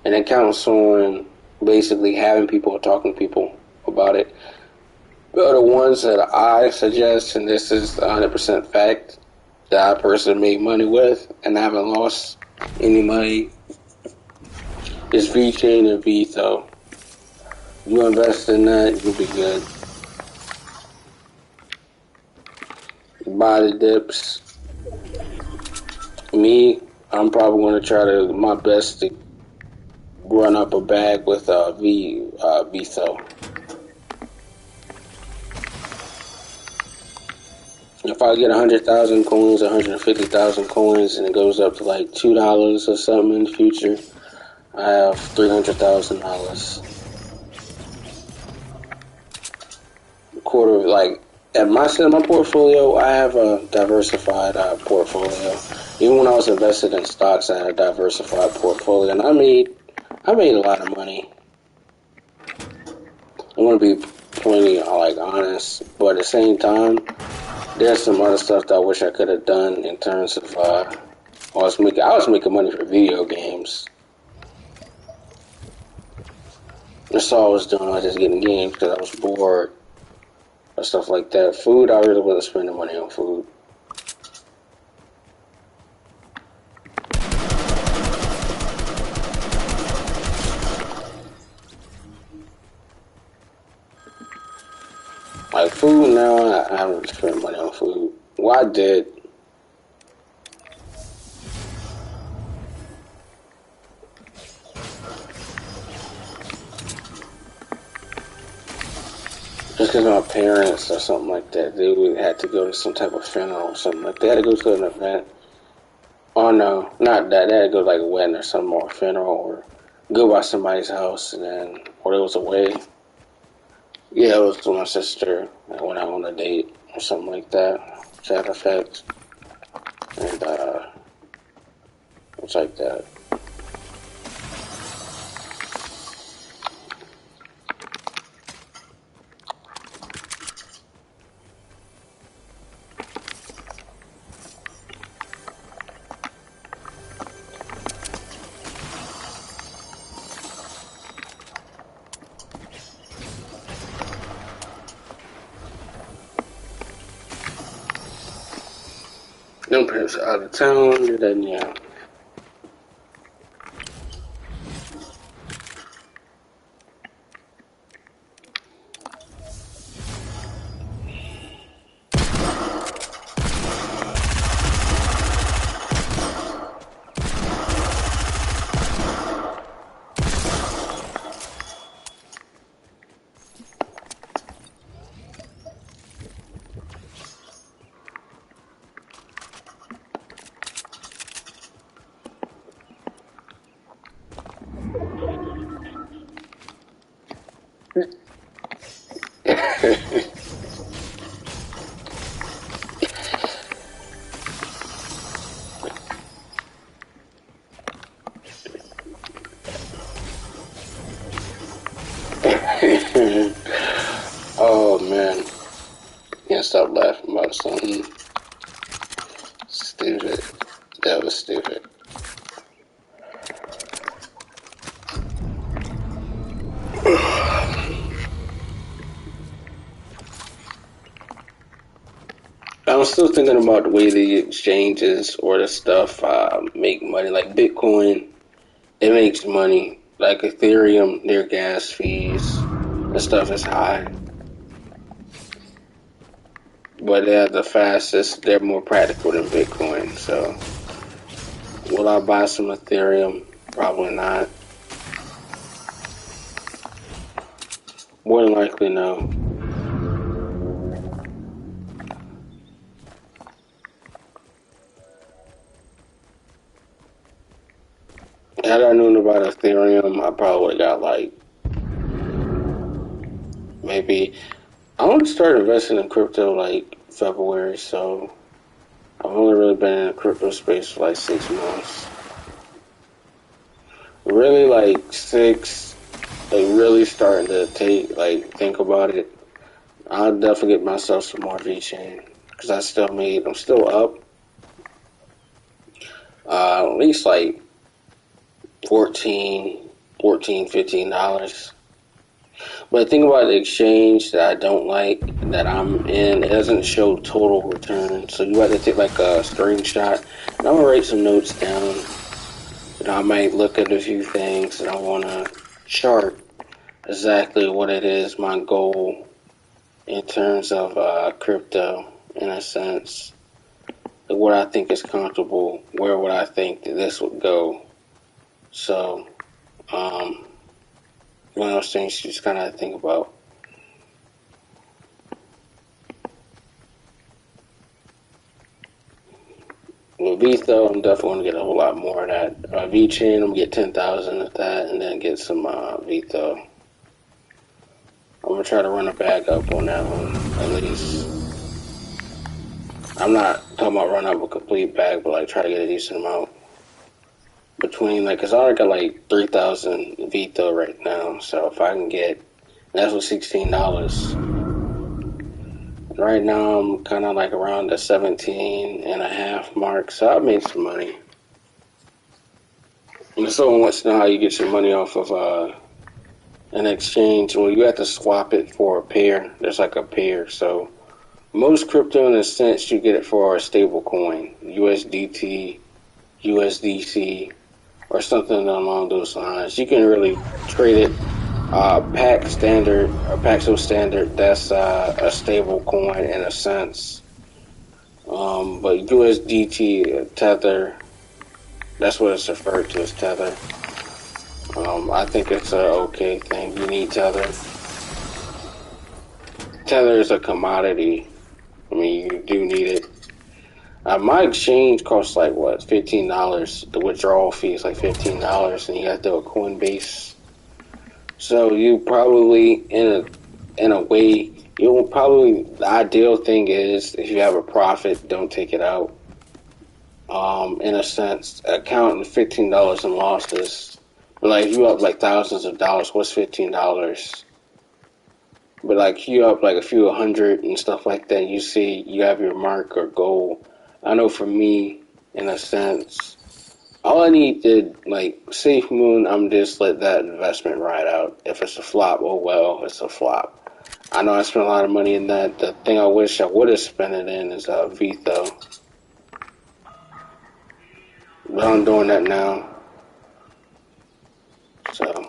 And it counts on basically having people talking to people about it. But the ones that I suggest, and this is 100% fact, that I personally made money with and I haven't lost any money, is VChain and VTho. You invest in that, you'll be good. Buy the dips. Me, I'm probably going to try to my best to run up a bag with VTho. If I get 100,000 coins, 150,000 coins, and it goes up to like $2 or something in the future, I have $300,000. Like at my portfolio, I have a diversified portfolio. Even when I was invested in stocks, I had a diversified portfolio, and I made a lot of money. I want to be plenty honest, but at the same time, there's some other stuff that I wish I could have done in terms of I was making money for video games. That's all I was doing. I was just getting games because I was bored or stuff like that. Food, I really wasn't spending money on food. Like food now, I haven't spent money on food. Well, I did. Just because my parents or something like that, they would had to go to some type of funeral or something like that. They had to go to an event. Oh no, not that. They had to go to like a wedding or something or a funeral or go by somebody's house and then, or it was away. Yeah, it was with my sister. I went out on a date or something like that. To that effect. And, it's like that. Them parents are out of town, and then, yeah. Oh man, can't stop laughing about something stupid. That was stupid. I'm still thinking about the way the exchanges or the stuff make money. Like Bitcoin, it makes money. Like Ethereum, their gas fees and stuff is high. But they're the fastest, they're more practical than Bitcoin. So, will I buy some Ethereum? Probably not. More than likely, no. Had I known about Ethereum, I probably would have got like maybe. I want to start investing in crypto like February, so I've only really been in the crypto space for like 6 months. Really, like six, like really starting to think about it. I'll definitely get myself some more VeChain because I'm still up at least like 14, 14, $15. But the thing about the exchange that I don't like that I'm in, it doesn't show total return. So you have to take like a screenshot. And I'm gonna write some notes down. I might look at a few things and I wanna chart exactly what it is, my goal in terms of crypto in a sense. What I think is comfortable, where would I think that this would go. So, one of those things you just kind of think about. With VTHO, I'm definitely going to get a whole lot more of that. VeChain, I'm going to get 10,000 of that and then get some VTHO. I'm going to try to run a bag up on that one, at least. I'm not talking about run up a complete bag, but like try to get a decent amount. Between, like, cause I already got like 3,000 VTHO right now, so if I can get, that's with $16. Right now I'm kind of like around the 17 and a half mark, so I made some money. And if someone wants to know how you get your money off of an exchange, well, you have to swap it for a pair. There's like a pair, so most crypto in a sense you get it for a stable coin, USDT, USDC, or something along those lines. You can really trade it Paxo Standard, that's a stable coin in a sense. But USDT Tether, that's what it's referred to as Tether. I think it's a okay thing. You need Tether. Tether is a commodity. I mean, you do need it. My exchange costs like what, $15. The withdrawal fee is like $15, and you got to do a Coinbase. So you probably, in a way, you will probably, the ideal thing is if you have a profit, don't take it out. In a sense, accounting $15 in losses, but like you up like thousands of dollars, what's $15? But like you up like a few hundred and stuff like that, you see you have your mark or goal. I know for me, in a sense, all I need to like Safe Moon, I'm just let that investment ride out. If it's a flop, oh well, it's a flop. I know I spent a lot of money in that. The thing I wish I would have spent it in is Vitho, but I'm doing that now. So.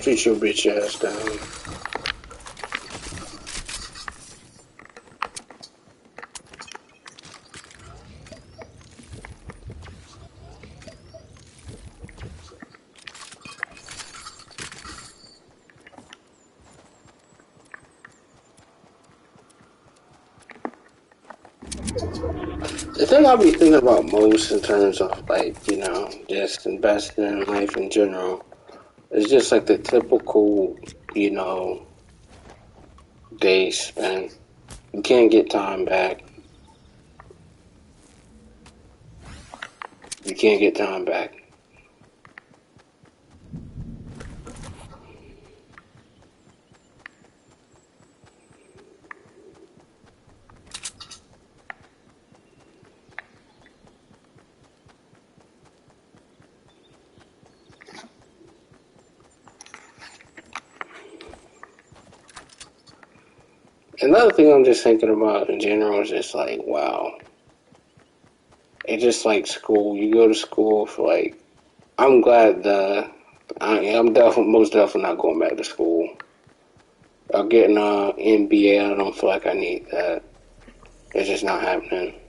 Treat your bitch ass down. The thing I'll be thinking about most in terms of like, just investing in life in general is just like the typical, day spent. You can't get time back. You can't get time back. Another thing I'm just thinking about in general is just like, wow. It's just like school. You go to school for like, I'm glad I'm definitely, most definitely not going back to school. Or getting an MBA, I don't feel like I need that. It's just not happening.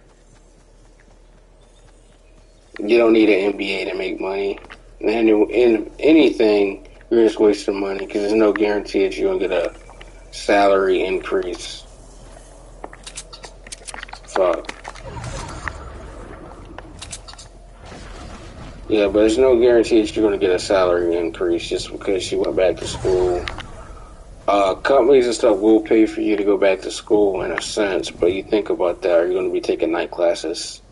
You don't need an MBA to make money. And in anything, you're just wasting money because there's no guarantee that you're going to get a salary increase. Fuck. Yeah, but there's no guarantee that you're going to get a salary increase just because you went back to school. Companies and stuff will pay for you to go back to school in a sense, but you think about that, are you going to be taking night classes?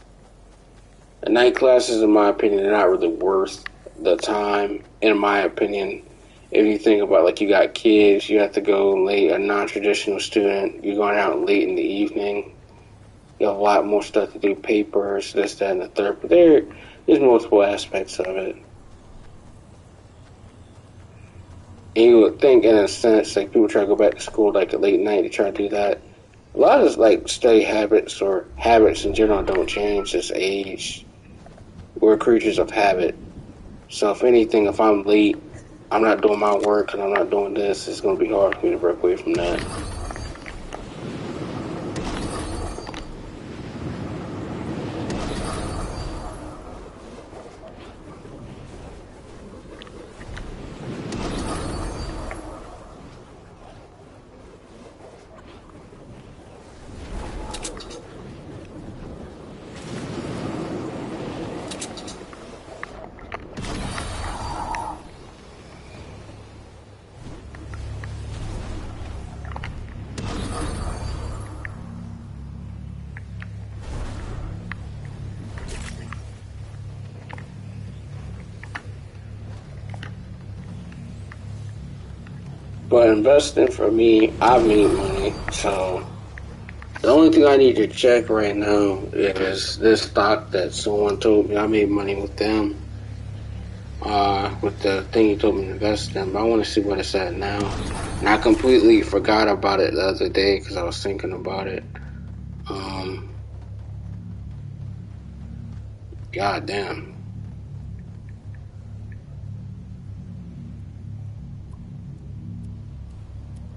And night classes, in my opinion, are not really worth the time, in my opinion. If you think about, like, you got kids, you have to go late, a non-traditional student, you're going out late in the evening, you have a lot more stuff to do, papers, this, that, and the third, but there's multiple aspects of it. And you would think, in a sense, like, people try to go back to school, like, at late night, to try to do that. A lot of, like, study habits or habits in general don't change as age. We're creatures of habit. So if anything, if I'm late, I'm not doing my work and I'm not doing this, it's going to be hard for me to break away from that. But investing for me, I made money. So the only thing I need to check right now is this stock that someone told me I made money with them. With the thing you told me to invest in, but I want to see what it's at now. And I completely forgot about it the other day because I was thinking about it. Um, God damn.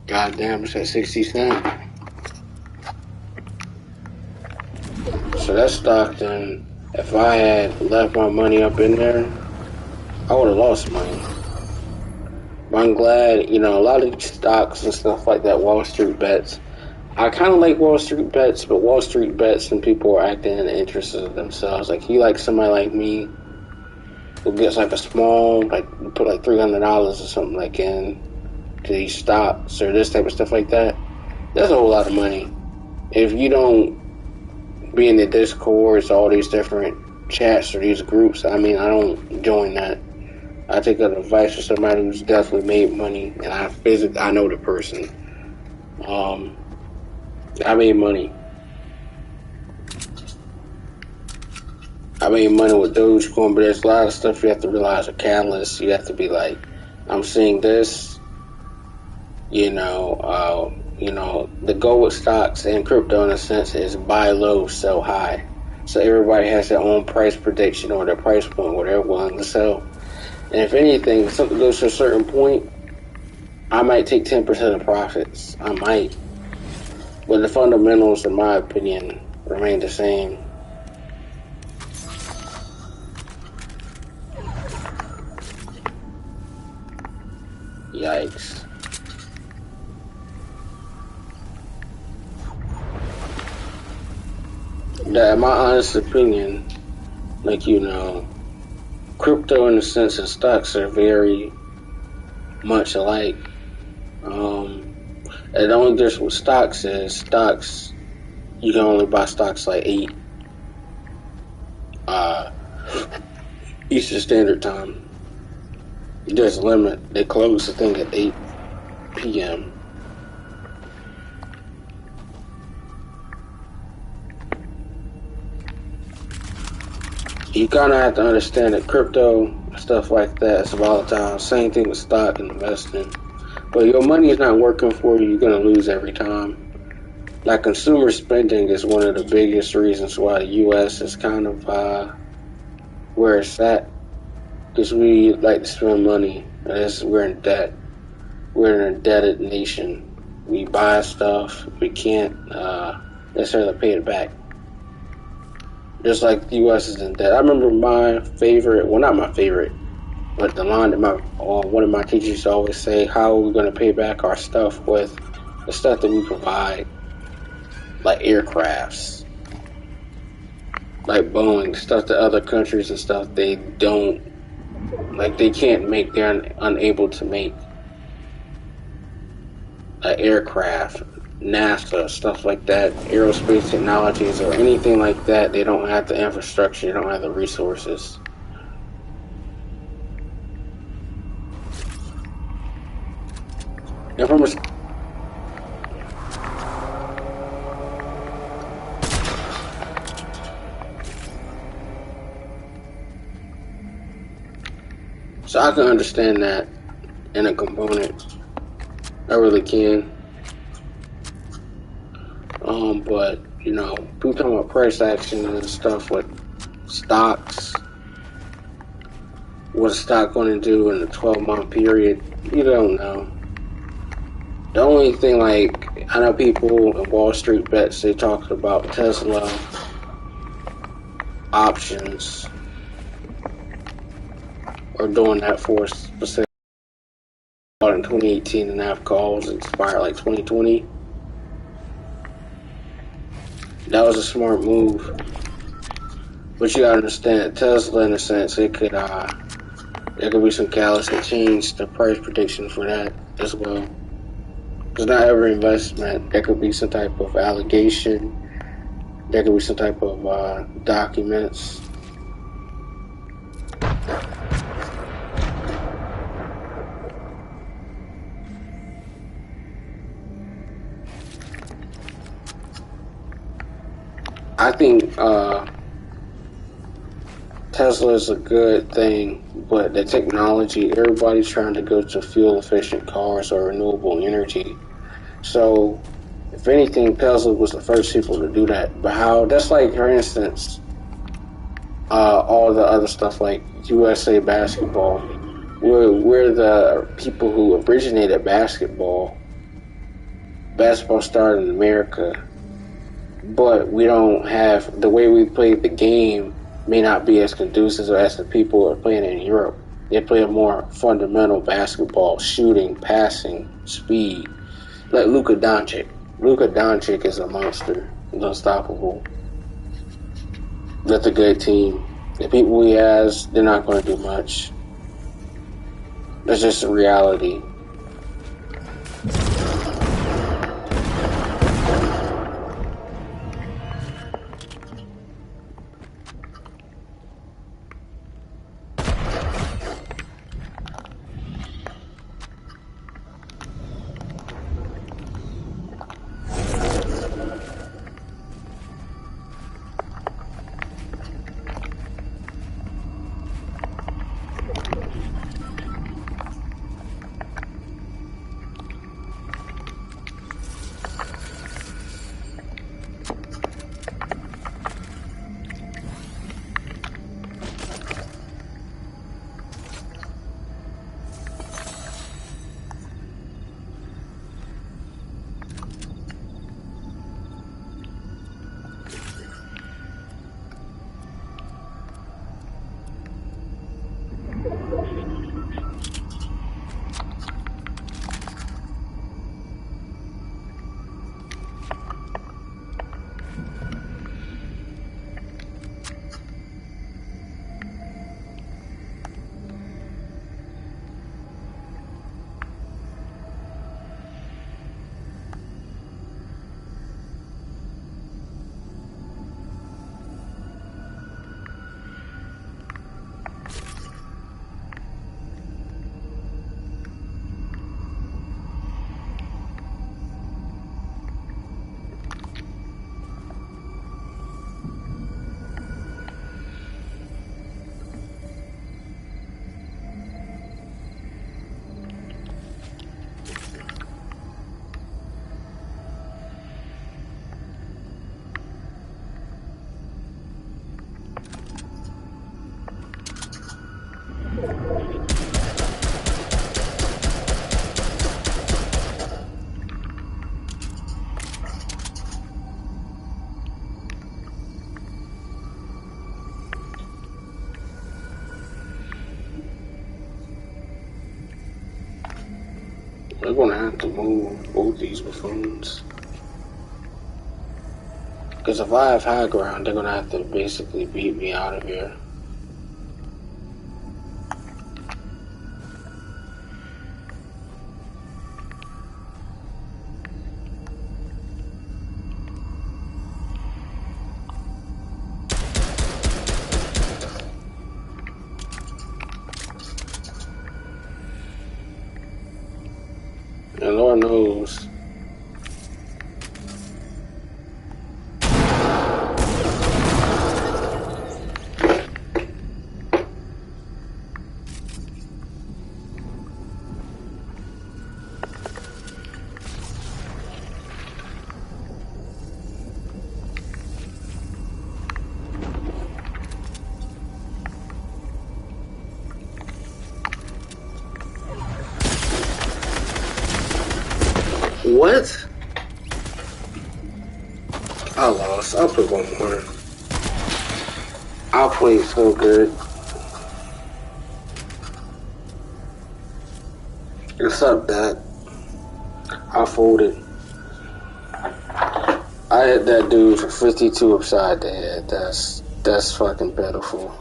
God damn, it's at 60 cents. So that stock then, if I had left my money up in there, I would have lost money. But I'm glad, you know, a lot of stocks and stuff like that, Wall Street bets. I kind of like Wall Street bets, but Wall Street bets and people are acting in the interest of themselves. Like, you like somebody like me who gets like a small, like, put like $300 or something like in to these stocks or this type of stuff like that. That's a whole lot of money. If you don't be in the Discords, all these different chats or these groups, I mean, I don't join that. I take advice from somebody who's definitely made money, and I know the person. I made money. I made money with Dogecoin, but there's a lot of stuff you have to realize are catalysts. You have to be like, I'm seeing this, the goal with stocks and crypto in a sense is buy low, sell high. So everybody has their own price prediction or their price point where they're willing to sell. And if anything, if something goes to a certain point, I might take 10% of the profits. I might. But the fundamentals, in my opinion, remain the same. Yikes. That, in my honest opinion, like, crypto in the sense and stocks are very much alike. And the only difference with stocks is stocks, you can only buy stocks like 8 Eastern Standard Time. There's a limit. They close the thing at 8 p.m. You kind of have to understand that crypto, stuff like that, is volatile. Same thing with stock and investing. But your money is not working for you, you're going to lose every time. Like, consumer spending is one of the biggest reasons why the U.S. is kind of where it's at. Because we like to spend money. We're in debt. We're an indebted nation. We buy stuff. We can't necessarily pay it back. Just like the U.S. is in debt. I remember my favorite, well, not my favorite, but the line that one of my teachers used to always say, how are we going to pay back our stuff with the stuff that we provide, like aircrafts, like Boeing, stuff that other countries and stuff they don't, like they can't make, they're unable to make an aircraft. NASA, stuff like that, aerospace technologies or anything like that, they don't have the infrastructure, they don't have the resources. And from a So I can understand that in a component. I really can. But people talking about price action and stuff with stocks. What a stock going to do in a 12-month period? You don't know. The only thing, like, I know people in Wall Street bets, they talked about Tesla options or doing that for a specific in 2018 and have calls expired like 2020. That was a smart move. But you gotta understand, Tesla, in a sense, there could be some catalyst that change the price prediction for that as well. Because not every investment, there could be some type of allegation, there could be some type of documents. I think Tesla is a good thing, but the technology, everybody's trying to go to fuel efficient cars or renewable energy. So, if anything, Tesla was the first people to do that. But how? That's like, for instance, all the other stuff like USA basketball. We're the people who originated basketball. Basketball started in America, but we don't have the way we play the game may not be as conducive as the people who are playing in Europe. They play a more fundamental basketball, shooting, passing, speed. Like Luka Doncic. Luka Doncic is a monster. He's unstoppable. That's a good team. The people he has, they're not going to do much. That's just a reality. We're gonna have to move both these buffoons. Because if I have high ground, they're gonna have to basically beat me out of here. And Lord knows. What? I lost. I'll put one more. I'll play so good. Except that I folded. I hit that dude for 52 upside the head. That's fucking pitiful.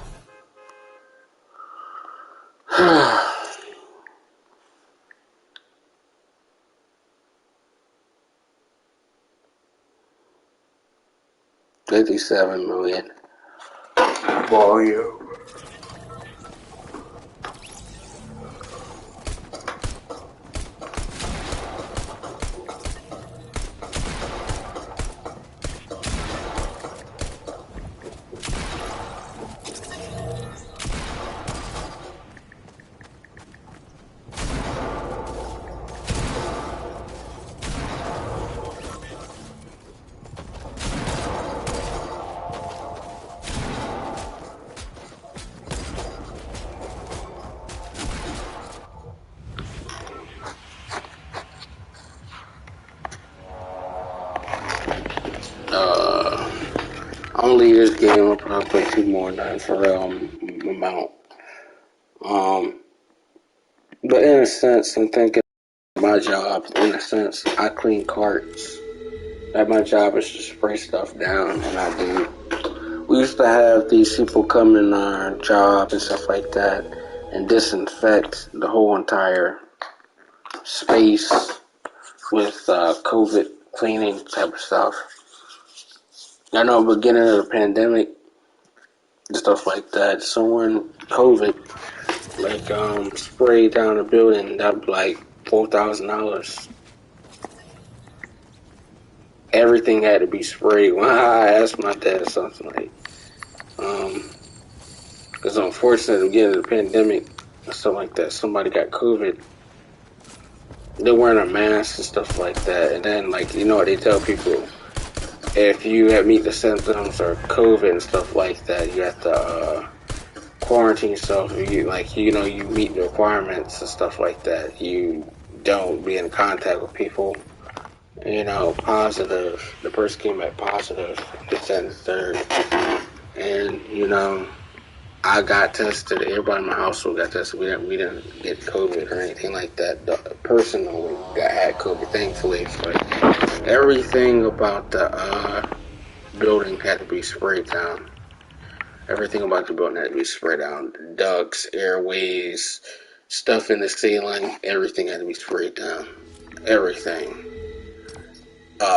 57 million. Volume. Only this game, I'll probably play 2 more than for real amount. Um, but in a sense, I'm thinking my job. In a sense, I clean carts. Like my job is to spray stuff down, and I do. We used to have these people come in our job and stuff like that, and disinfect the whole entire space with COVID cleaning type of stuff. I know, beginning of the pandemic, stuff like that. Someone COVID sprayed down a building that was like $4,000. Everything had to be sprayed. When I asked my dad something like, because unfortunately, beginning of the pandemic and stuff like that, somebody got COVID. They're wearing a mask and stuff like that, and then what they tell people, if you have meet the symptoms or COVID and stuff like that, you have to quarantine yourself. You meet the requirements and stuff like that. You don't be in contact with people. Positive. The person came back positive. This and the third, and I got tested. Everybody in my household got tested. We didn't get COVID or anything like that. The person only had COVID, thankfully. But everything about the building had to be sprayed down. Everything about the building had to be sprayed down. Ducts, airways, stuff in the ceiling, everything had to be sprayed down. Everything.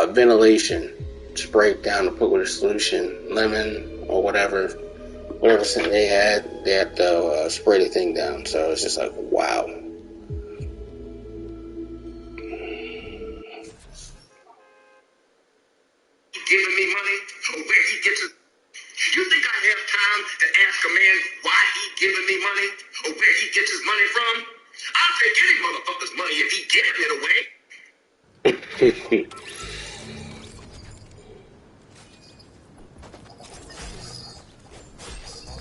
Ventilation, sprayed down and put with a solution, lemon or whatever scent they had to spray the thing down. So it's just like, wow. Giving me money or where he gets it. You think I have time to ask a man why he giving me money or where he gets his money from? I'll take any motherfucker's money if he giving it away.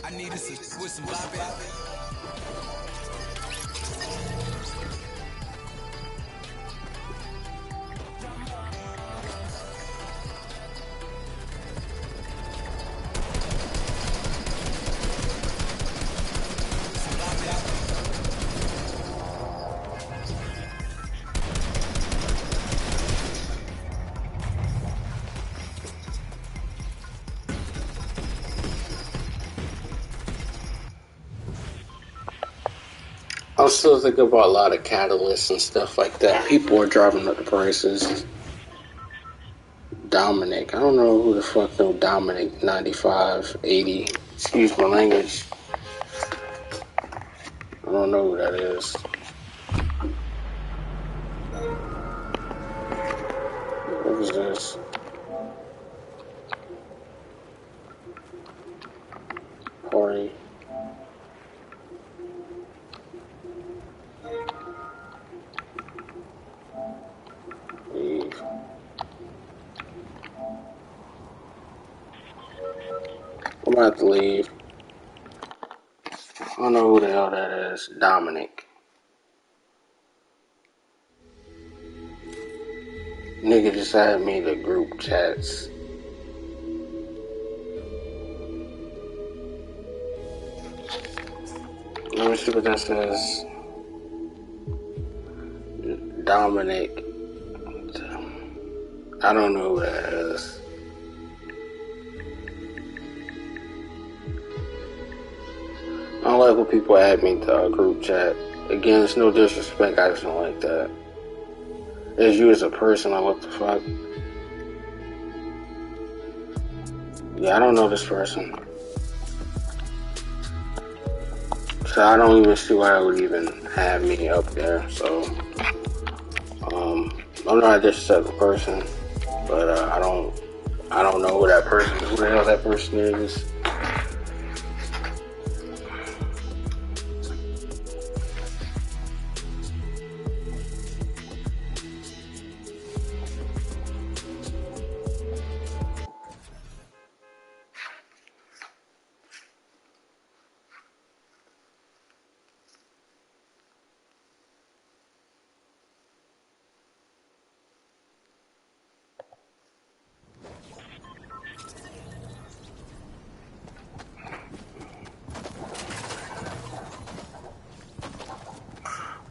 I need a sister with some bop it. I'm still thinking about a lot of catalysts and stuff like that. People are driving up the prices. Dominic. I don't know who the fuck know Dominic 95, 80. Excuse my language. I don't know who that is. What was this? Party. Leave. I'm about to leave. I don't know who the hell that is. Dominic. Nigga just added me to group chats. Let me see what that says. Dominic. I don't know who that is. I don't like when people add me to a group chat. Again, it's no disrespect. I just don't like that. As you as a person, like, what the fuck? Yeah, I don't know this person. So I don't even see why I would even have me up there. So, I'm not a disrespectful person, but I don't know who the hell that person is.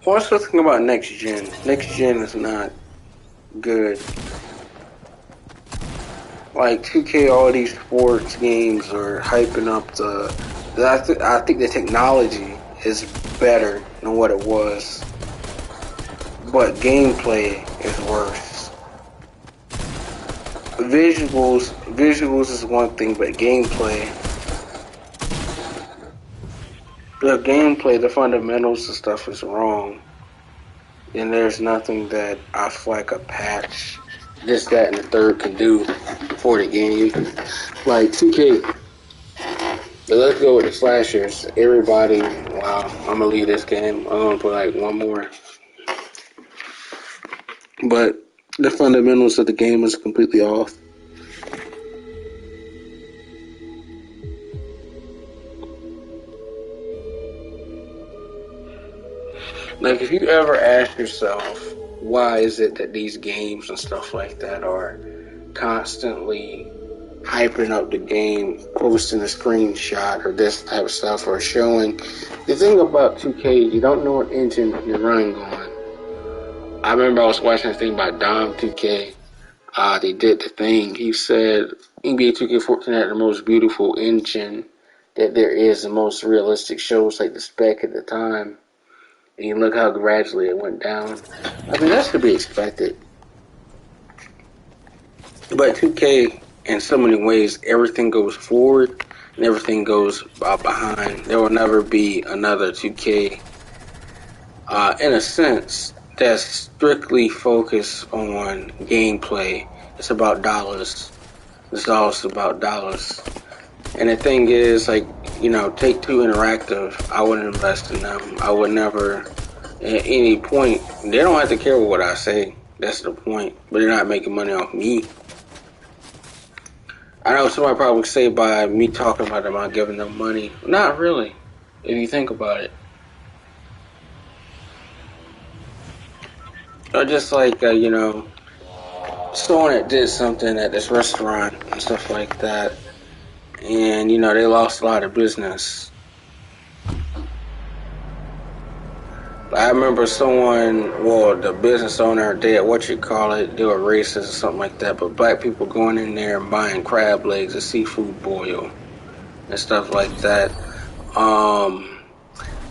What's the thing about next gen? Next gen is not good. Like 2K, all these sports games are hyping up I think the technology is better than what it was, but gameplay is worse. Visuals is one thing, but the fundamentals and stuff is wrong. And there's nothing that I feel like a patch, this, that, and the third can do for the game. Like 2K, but let's go with the slashers. Everybody, wow, I'm gonna leave this game. I'm gonna put like one more. But the fundamentals of the game is completely off. Like, if you ever ask yourself, why is it that these games and stuff like that are constantly hyping up the game, posting a screenshot or this type of stuff, or showing. The thing about 2K, you don't know what engine you're running on. I remember I was watching a thing about Dom 2K. They did the thing. He said NBA 2K14 had the most beautiful engine that there is, the most realistic shows like the spec at the time. And you look how gradually it went down. I mean, that's to be expected. But 2K, in so many ways, everything goes forward and everything goes behind. There will never be another 2K, in a sense, that's strictly focused on gameplay. It's about dollars. It's also about dollars. And the thing is, like, Take-Two Interactive, I wouldn't invest in them. I would never, at any point, they don't have to care what I say. That's the point. But they're not making money off me. I know somebody probably say by me talking about them, I'm giving them money. Not really, if you think about it. Or just like, someone that did something at this restaurant and stuff like that, and, they lost a lot of business. I remember the business owner, they were racist or something like that, but black people going in there and buying crab legs and seafood boil and stuff like that.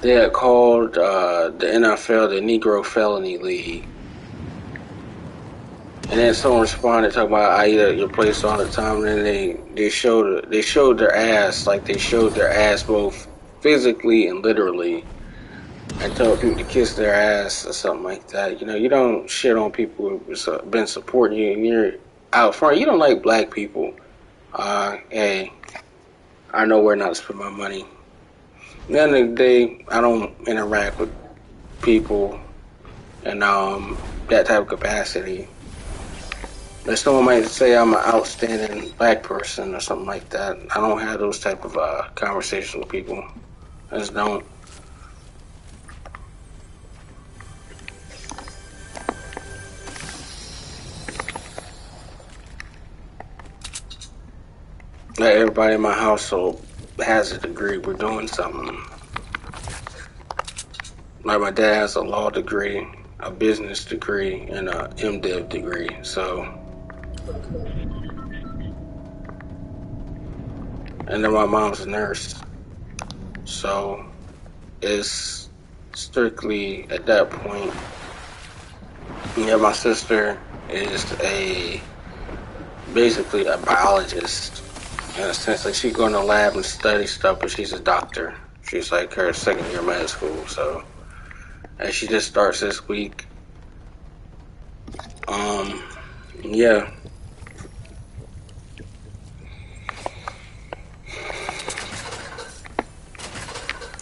They had called the NFL the Negro Felony League. And then someone responded talking about I eat at your place all the time, and then they showed their ass, like they showed their ass both physically and literally, and told people to kiss their ass or something like that. You don't shit on people who've been supporting you and you're out front. You don't like black people. Hey, I know where not to spend my money. At the end of the day, I don't interact with people in that type of capacity. But someone might say I'm an outstanding black person or something like that. I don't have those type of conversations with people. I just don't. Like, everybody in my household has a degree. We're doing something. Like, my dad has a law degree, a business degree, and a MDiv degree. So, and then my mom's a nurse. So, it's strictly at that point. Yeah, my sister is basically a biologist. In a sense, like, she go in the lab and study stuff, but she's a doctor. She's like her second year of med school, so. And she just starts this week. Yeah.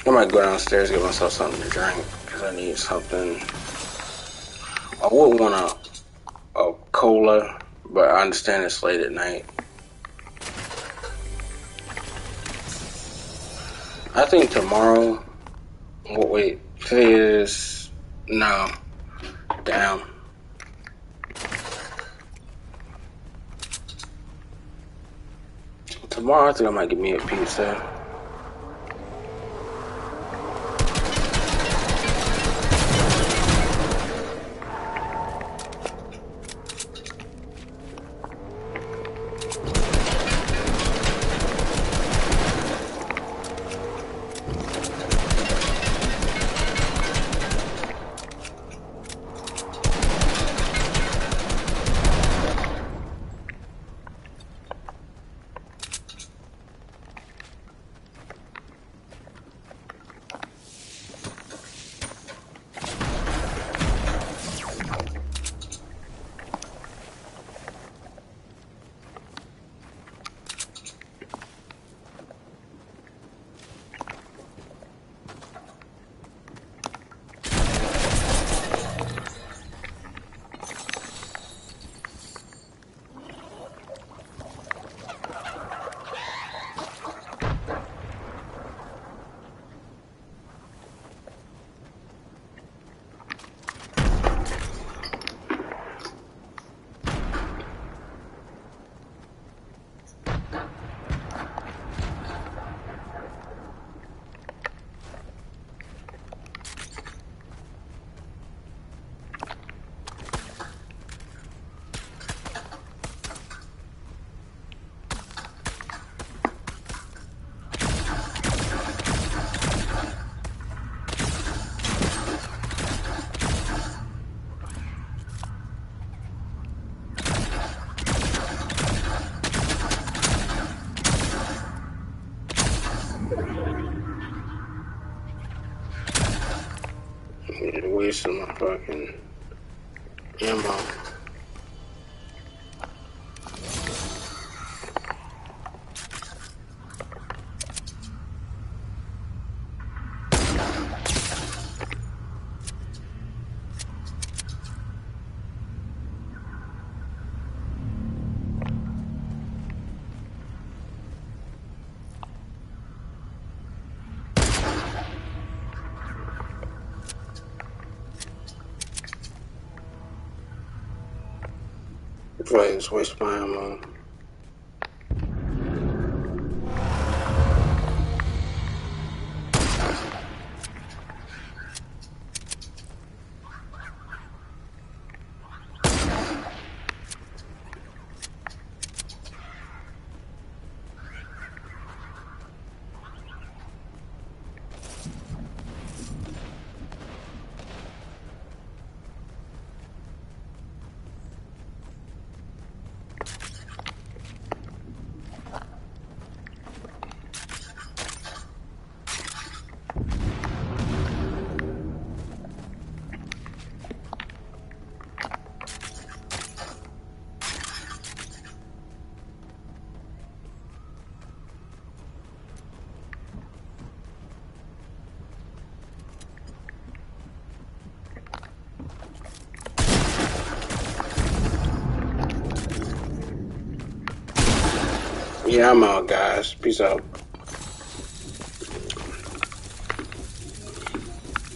I might go downstairs and get myself something to drink, because I need something. I would want a cola, but I understand it's late at night. I think tomorrow. Wait, today is. No. Damn. Tomorrow, I think I might get me a pizza. Wasting my fucking ammo. Just waste my ammo. Yeah, I'm out, guys. Peace out.